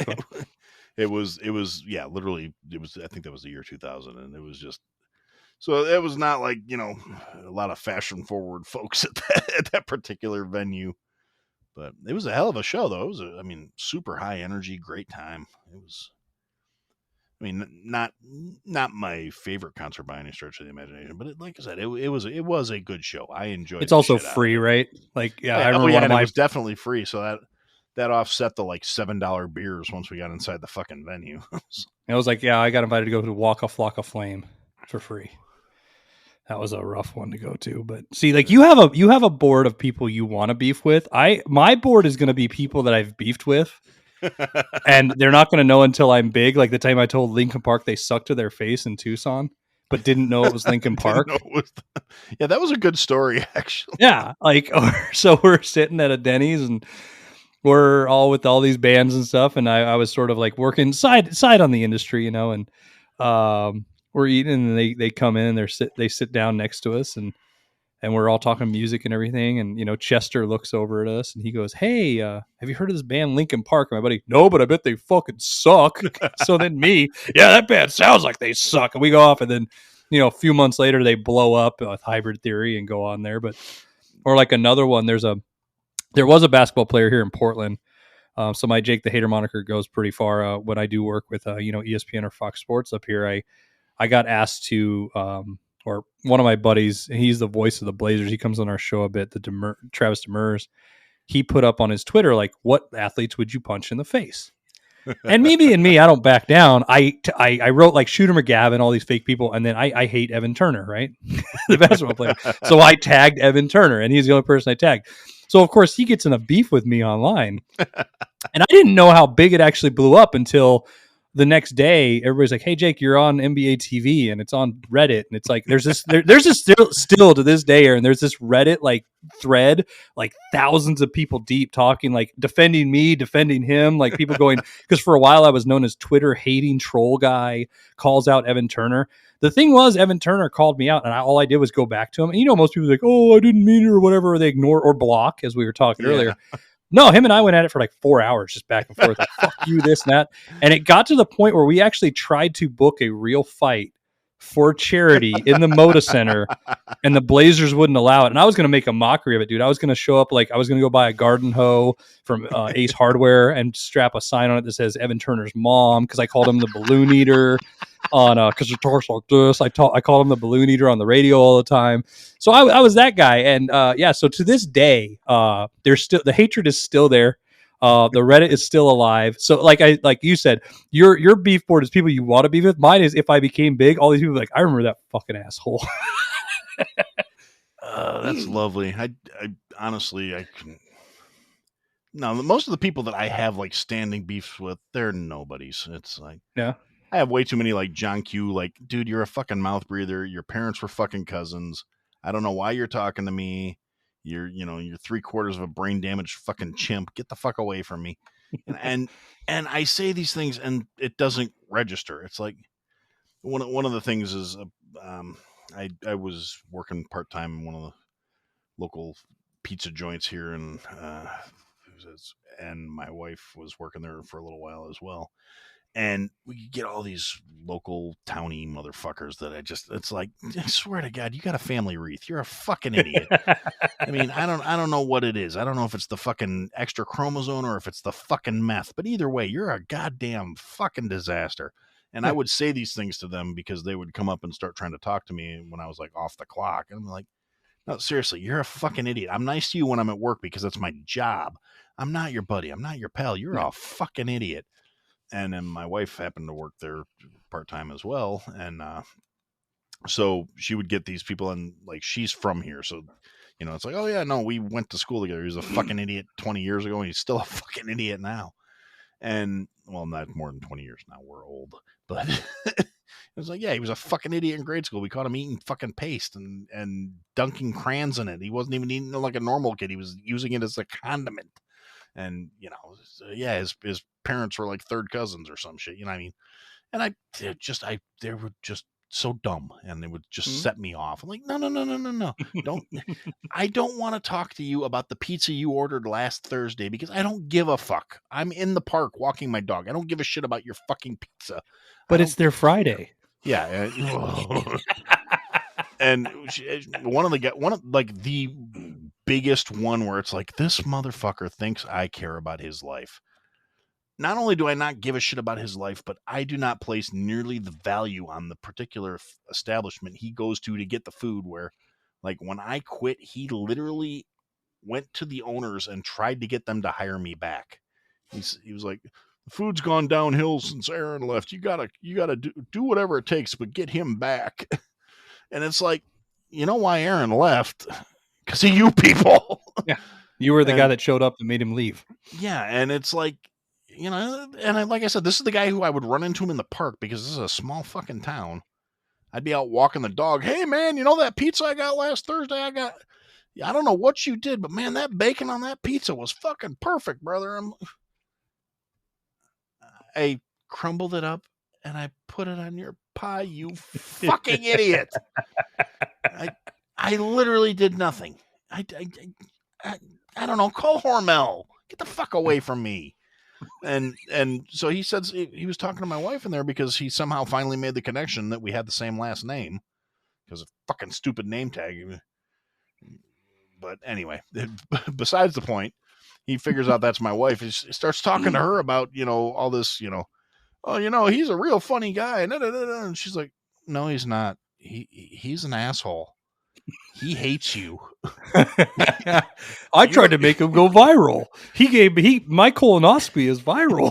B: Okay.
A: It was yeah, literally it was. I think that was the year 2000, and it was just. So it was not like, you know, a lot of fashion forward folks at that particular venue, but it was a hell of a show though. It was I mean, super high energy, great time. It was, I mean, not my favorite concert by any stretch of the imagination, but like I said, it was a good show. I enjoyed.
B: It's
A: the
B: also
A: shit out of
B: free,
A: it.
B: right? Like, yeah,
A: Oh,
B: I remember one of
A: and
B: my.
A: it was definitely free, so that offset the like $7 beers once we got inside the fucking venue.
B: I was like, yeah, I got invited to go to Walk a Flock of Flame for free. That was a rough one to go to, but see, like you have a board of people you want to beef with. My board is going to be people that I've beefed with, and they're not going to know until I'm big. Like the time I told Linkin Park they sucked to their face in Tucson, but didn't know it was Linkin Park.
A: Yeah, that was a good story, actually.
B: Yeah, like so we're sitting at a Denny's and we're all with all these bands and stuff, and I was sort of like working side on the industry, you know, and we're eating, and they come in and they sit down next to us, and we're all talking music and everything, and you know, Chester looks over at us and he goes, "Hey, have you heard of this band Linkin Park?" And my buddy, "No, but I bet they fucking suck." So then me, "Yeah, that band sounds like they suck," and we go off, and then you know, a few months later they blow up with Hybrid Theory and go on there. But or like another one, there was a basketball player here in Portland. So my Jake the Hater moniker goes pretty far. When I do work with you know, ESPN or Fox Sports up here, I got asked to, or one of my buddies, he's the voice of the Blazers. He comes on our show a bit, Travis Demers. He put up on his Twitter, like, what athletes would you punch in the face? And me, I don't back down. I wrote like Shooter McGavin, all these fake people, and then I hate Evan Turner, right? The basketball player. So I tagged Evan Turner, and he's the only person I tagged. So of course he gets in a beef with me online. And I didn't know how big it actually blew up until the next day. Everybody's like, "Hey Jake, you're on NBA TV," and it's on Reddit, and it's like there's this still to this day, and there's this Reddit like thread, like thousands of people deep talking, like defending me, defending him, like people going, because for a while I was known as Twitter hating troll guy, calls out Evan Turner. The thing was, Evan Turner called me out, and all I did was go back to him. And you know, most people are like, "Oh, I didn't mean it," or whatever, or they ignore or block, as we were talking earlier. No, him and I went at it for like 4 hours, just back and forth, like, fuck you, this and that. And it got to the point where we actually tried to book a real fight for charity in the Moda Center, and the Blazers wouldn't allow it. And I was going to make a mockery of it, dude. I was going to show up, like I was going to go buy a garden hoe from Ace Hardware and strap a sign on it that says Evan Turner's mom, because I called him the balloon eater on because it talks like this. I called him the balloon eater on the radio all the time. So I was that guy, and yeah. So to this day, there's still, the hatred is still there. The Reddit is still alive. So like you said, your beef board is people you want to be with. Mine is if I became big, all these people are like, I remember that fucking asshole.
A: That's lovely. I honestly, No, most of the people that I have like standing beefs with, they're nobodies. It's like
B: Yeah.
A: I have way too many like John Q. Like, dude, you're a fucking mouth breather. Your parents were fucking cousins. I don't know why you're talking to me. You're 3/4 of a brain damaged fucking chimp. Get the fuck away from me. And I say these things and it doesn't register. It's like one of the things is um, I was working part time in one of the local pizza joints here, and my wife was working there for a little while as well. And we get all these local towny motherfuckers that it's like, I swear to God, you got a family wreath. You're a fucking idiot. I mean, I don't know what it is. I don't know if it's the fucking extra chromosome or if it's the fucking meth, but either way, you're a goddamn fucking disaster. And I would say these things to them because they would come up and start trying to talk to me when I was like off the clock. And I'm like, no, seriously, you're a fucking idiot. I'm nice to you when I'm at work because that's my job. I'm not your buddy. I'm not your pal. You're a fucking idiot. And then my wife happened to work there part time as well. And so she would get these people, and like she's from here. So, it's like, oh, yeah, no, we went to school together. He was a fucking idiot 20 years ago, and he's still a fucking idiot now. And, well, not more than 20 years now. We're old. But it was like, yeah, he was a fucking idiot in grade school. We caught him eating fucking paste and dunking crayons in it. He wasn't even eating it like a normal kid. He was using it as a condiment. And, yeah, his parents were like third cousins or some shit. You know what I mean? And they were just so dumb, and they would just set me off. I'm like, no, no, no, no, no, no. I don't want to talk to you about the pizza you ordered last Thursday because I don't give a fuck. I'm in the park walking my dog. I don't give a shit about your fucking pizza.
B: But it's their Friday.
A: Yeah. And one of the biggest one where it's like, this motherfucker thinks I care about his life. Not only do I not give a shit about his life, but I do not place nearly the value on the particular establishment he goes to get the food, where like when I quit, he literally went to the owners and tried to get them to hire me back. He was like, the food's gone downhill since Aaron left. You gotta do whatever it takes, but get him back. And it's like, you know why Aaron left? Because of you people.
B: Yeah. You were the guy that showed up and made him leave.
A: Yeah. And it's like, like I said, this is the guy who I would run into him in the park because this is a small fucking town. I'd be out walking the dog. Hey, man, you know that pizza I got last Thursday? I don't know what you did, but man, that bacon on that pizza was fucking perfect, brother. I crumbled it up and I put it on your pie, you fucking idiot. I literally did nothing. I don't know. Call Hormel. Get the fuck away from me. And so he said he was talking to my wife in there because he somehow finally made the connection that we had the same last name because of fucking stupid name tag. But anyway, besides the point, he figures out that's my wife. He starts talking to her about, all this, oh, he's a real funny guy. And she's like, no, he's not. He's an asshole. He hates you.
B: I tried to make him go viral. My colonoscopy is viral.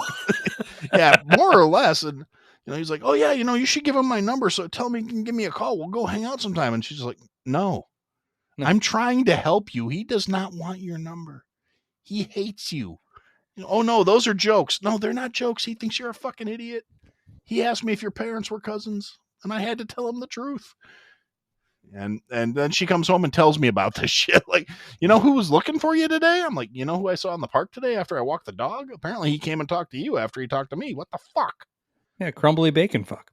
A: Yeah, more or less. And he's like, oh yeah, you should give him my number. So tell me, you can give me a call. We'll go hang out sometime. And she's like, no, I'm trying to help you. He does not want your number. He hates you. Oh no, those are jokes. No, they're not jokes. He thinks you're a fucking idiot. He asked me if your parents were cousins, and I had to tell him the truth. And then she comes home and tells me about this shit. Like, who was looking for you today? I'm like, who I saw in the park today after I walked the dog? Apparently he came and talked to you after he talked to me. What the fuck?
B: Yeah, crumbly bacon fuck.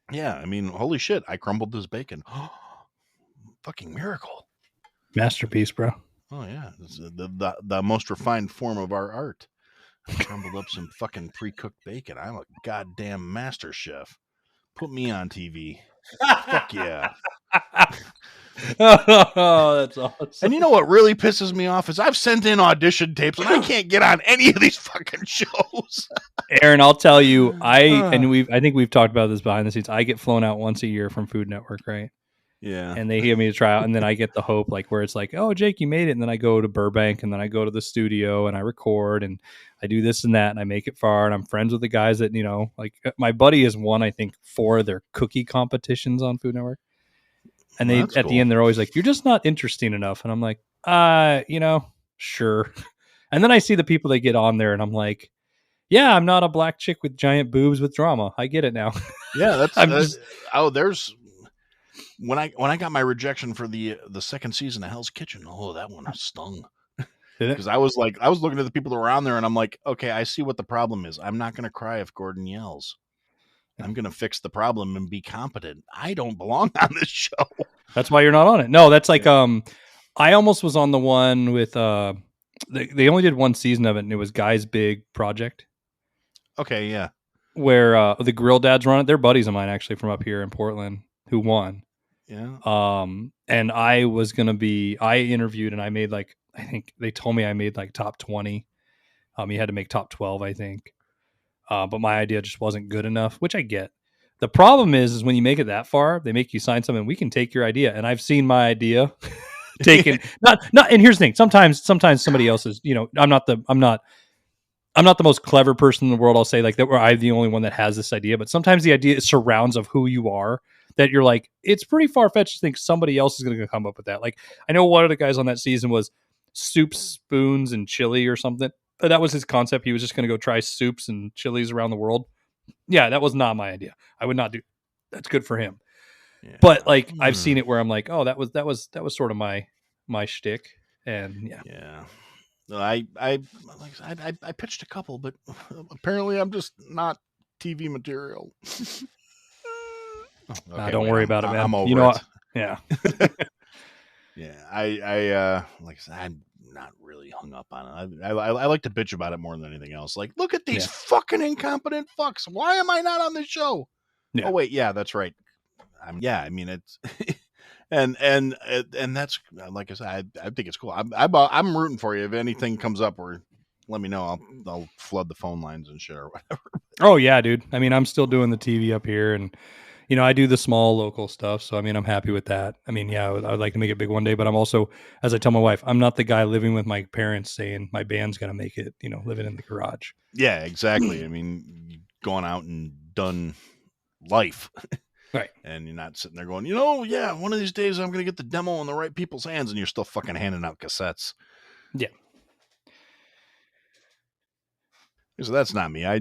A: Yeah, I mean, holy shit, I crumbled this bacon. Fucking miracle.
B: Masterpiece, bro.
A: Oh yeah, it's the most refined form of our art. I crumbled up some fucking pre-cooked bacon. I'm a goddamn master chef. Put me on TV. Fuck yeah.
B: Oh, that's awesome.
A: And you know what really pisses me off is I've sent in audition tapes and I can't get on any of these fucking shows.
B: Aaron, I'll tell you, I think we've talked about this behind the scenes. I get flown out once a year from Food Network, right?
A: Yeah.
B: And they get me to try out, and then I get the hope, like, where it's like, oh, Jake, you made it. And then I go to Burbank, and then I go to the studio, and I record, and I do this and that, and I make it far, and I'm friends with the guys that, like, my buddy has won, I think, 4 of their cookie competitions on Food Network. And the end, they're always like, you're just not interesting enough. And I'm like, sure. And then I see the people that get on there, and I'm like, yeah, I'm not a black chick with giant boobs with drama. I get it now.
A: Yeah, that's
B: I'm just
A: there's when I got my rejection for the second season of Hell's Kitchen. Oh, that one stung. Because I was looking at the people that were on there, and I'm like, okay, I see what the problem is. I'm not going to cry if Gordon yells. I'm going to fix the problem and be competent. I don't belong on this show.
B: That's why you're not on it. No, that's like I almost was on the one with they only did one season of it, and it was Guy's Big Project.
A: Okay, yeah.
B: Where the Grill Dads run it. They're buddies of mine actually from up here in Portland who won.
A: Yeah.
B: And I was gonna be. I interviewed and I made like I think they told me I made like top 20. You had to make top 12, I think. But my idea just wasn't good enough, which I get. The problem is when you make it that far, they make you sign something. We can take your idea, and I've seen my idea taken. not. And here's the thing: sometimes somebody else's. You know, I'm not the most clever person in the world. I'll say like that. Where I'm the only one that has this idea, but sometimes the idea surrounds of who you are. That you're like, it's pretty far fetched to think somebody else is going to come up with that. Like I know one of the guys on that season was soup, spoons, and chili or something. That was his concept. He was just going to go try soups and chilies around the world. Yeah, that was not my idea. I would not do. That's good for him. Yeah. But like I've seen it where I'm like, oh, that was sort of my shtick, and yeah.
A: Yeah. I pitched a couple, but apparently I'm just not TV material.
B: Okay, don't worry about it, man.
A: I'm over
B: you know
A: it.
B: What? Yeah.
A: Yeah. I like I said, I'm not really hung up on it. I like to bitch about it more than anything else. Like, look at these fucking incompetent fucks. Why am I not on this show? Yeah. Oh wait, yeah, that's right. I mean it's and that's like I said, I think it's cool. I'm rooting for you. If anything comes up, or let me know. I'll flood the phone lines and shit or whatever.
B: Oh yeah, dude. I mean, I'm still doing the TV up here, and you know, I do the small local stuff. So I mean, I'm happy with that. I mean, yeah, I would like to make it big one day, but I'm also, as I tell my wife, I'm not the guy living with my parents saying my band's gonna make it. You know, living in the garage.
A: Yeah, exactly. I mean, going out and done life.
B: Right.
A: And you're not sitting there going, you know, yeah, one of these days I'm going to get the demo in the right people's hands, and you're still fucking handing out cassettes.
B: Yeah.
A: So that's not me. I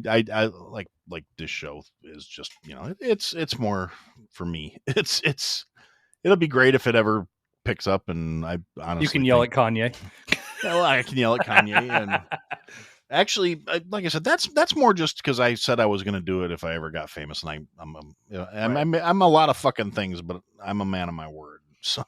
A: like this show is just, you know, it's more for me. It'll be great if it ever picks up, and I honestly
B: you can yell at Kanye.
A: Yeah, well, I can yell at Kanye, and actually, like I said, that's more just because I said I was going to do it if I ever got famous, and I'm a lot of fucking things, but I'm a man of my word. So,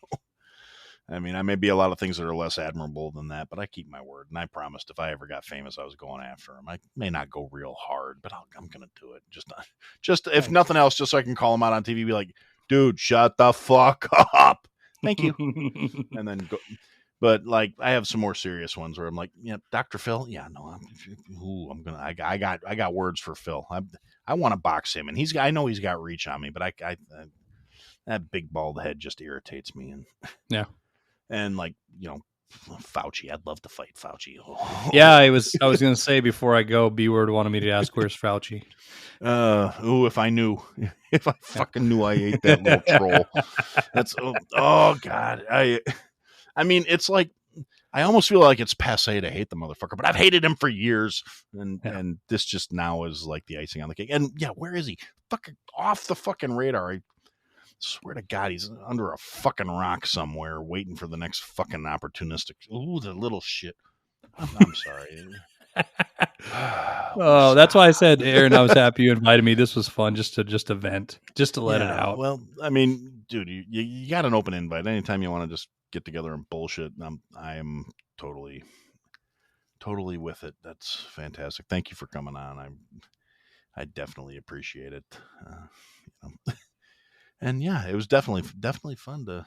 A: I mean, I may be a lot of things that are less admirable than that, but I keep my word, and I promised if I ever got famous, I was going after him. I may not go real hard, but I'm going to do it. Just if nothing else, just so I can call him out on TV, be like, dude, shut the fuck up. Thank you, and then go. But like, I have some more serious ones where I'm like, yeah, Dr. Phil. Yeah, no, I got words for Phil. I want to box him, and I know he's got reach on me, but I that big bald head just irritates me. And
B: yeah,
A: and like, you know, Fauci, I'd love to fight Fauci.
B: Yeah, I was going to say before I go, B-word wanted me to ask, where's Fauci?
A: If I knew, if I fucking knew I ate that little troll. That's oh God, I mean, it's like, I almost feel like it's passe to hate the motherfucker, but I've hated him for years. And this just now is like the icing on the cake. And yeah, where is he? Fucking off the fucking radar. I swear to God, he's under a fucking rock somewhere waiting for the next fucking opportunistic. Ooh, the little shit. I'm sorry.
B: Oh, that's why I said, Aaron, I was happy you invited me. This was fun, just to vent, just to let it out.
A: Well, I mean, dude, you got an open invite. Anytime you want to just get together and bullshit, I am totally with it. That's fantastic. Thank you for coming on. I definitely appreciate it. You know. And yeah, it was definitely fun to.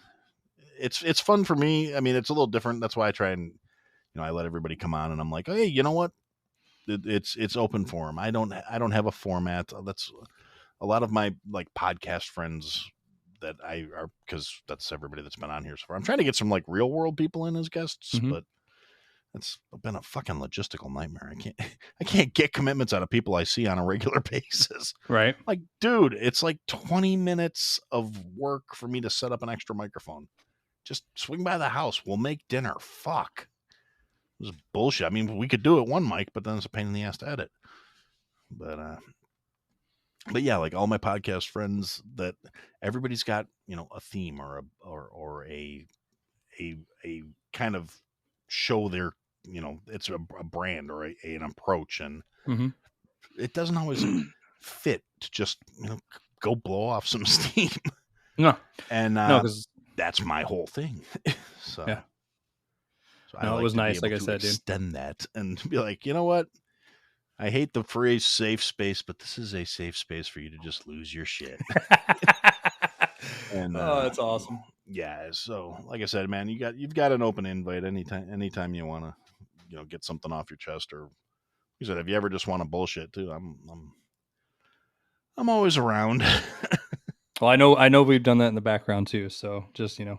A: It's fun for me. I mean, it's a little different. That's why I try and, you know, I let everybody come on, and I'm like, hey, you know what? It's open forum. I don't have a format. That's a lot of my like podcast friends that I are, because that's everybody that's been on here so far. I'm trying to get some like real world people in as guests, but it's been a fucking logistical nightmare. I can't get commitments out of people I see on a regular basis.
B: Right.
A: Like, dude, it's like 20 minutes of work for me to set up an extra microphone. Just swing by the house. We'll make dinner. Fuck. was bullshit. I mean, we could do it one mic, but then it's a pain in the ass to edit. But yeah, like all my podcast friends, that everybody's got, a theme or a kind of show their, it's a brand or an approach, and
B: Mm-hmm.
A: it doesn't always fit to just go blow off some steam.
B: No,
A: And
B: no, because
A: that's my whole thing. So
B: yeah.
A: So
B: No,
A: I
B: it was
A: to be
B: nice,
A: able
B: like I
A: to
B: said, dude.
A: extend that and be like, you know what? I hate the phrase safe space, but this is a safe space for you to just lose your shit. And
B: Oh, that's awesome.
A: Yeah. So like I said, man, you've got an open invite anytime you want to, get something off your chest, or you said, if you ever just want to bullshit too, I'm always around.
B: Well, I know we've done that in the background too. So just, to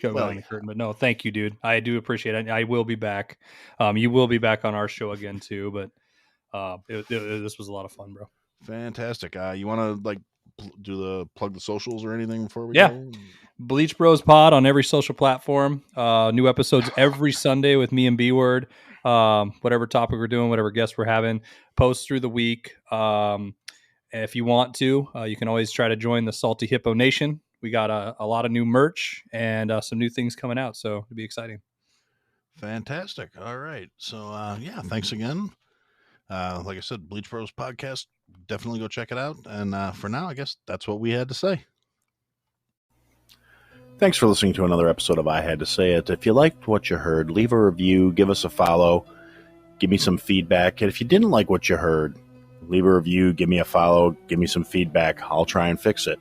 B: go behind the curtain, but no, thank you, dude. I do appreciate it. I will be back. You will be back on our show again too, but this was a lot of fun, bro.
A: Fantastic. You want to plug the socials or anything before we
B: Yeah.
A: go?
B: Bleach Bros Pod on every social platform. New episodes every Sunday with me and B Word. Whatever topic we're doing, whatever guests we're having, post through the week. If you want to, you can always try to join the Salty Hippo Nation. We got a lot of new merch and some new things coming out, so it'll be exciting.
A: Fantastic. All right. So, yeah, thanks again. Like I said, Bleach Bros Podcast, definitely go check it out. And for now, I guess that's what we had to say. Thanks for listening to another episode of I Had to Say It. If you liked what you heard, leave a review, give us a follow, give me some feedback. And if you didn't like what you heard, leave a review, give me a follow, give me some feedback. I'll try and fix it.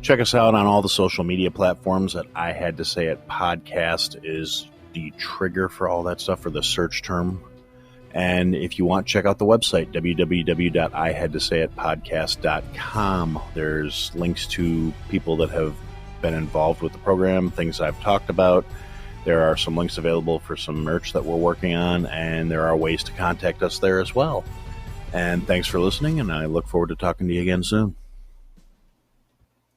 A: Check us out on all the social media platforms. At I Had to Say It Podcast is the trigger for all that stuff, for the search term. And if you want, check out the website, www.ihadtosayitpodcast.com. There's links to people that have been involved with the program, things I've talked about. There are some links available for some merch that we're working on, and there are ways to contact us there as well. And thanks for listening, and I look forward to talking to you again soon.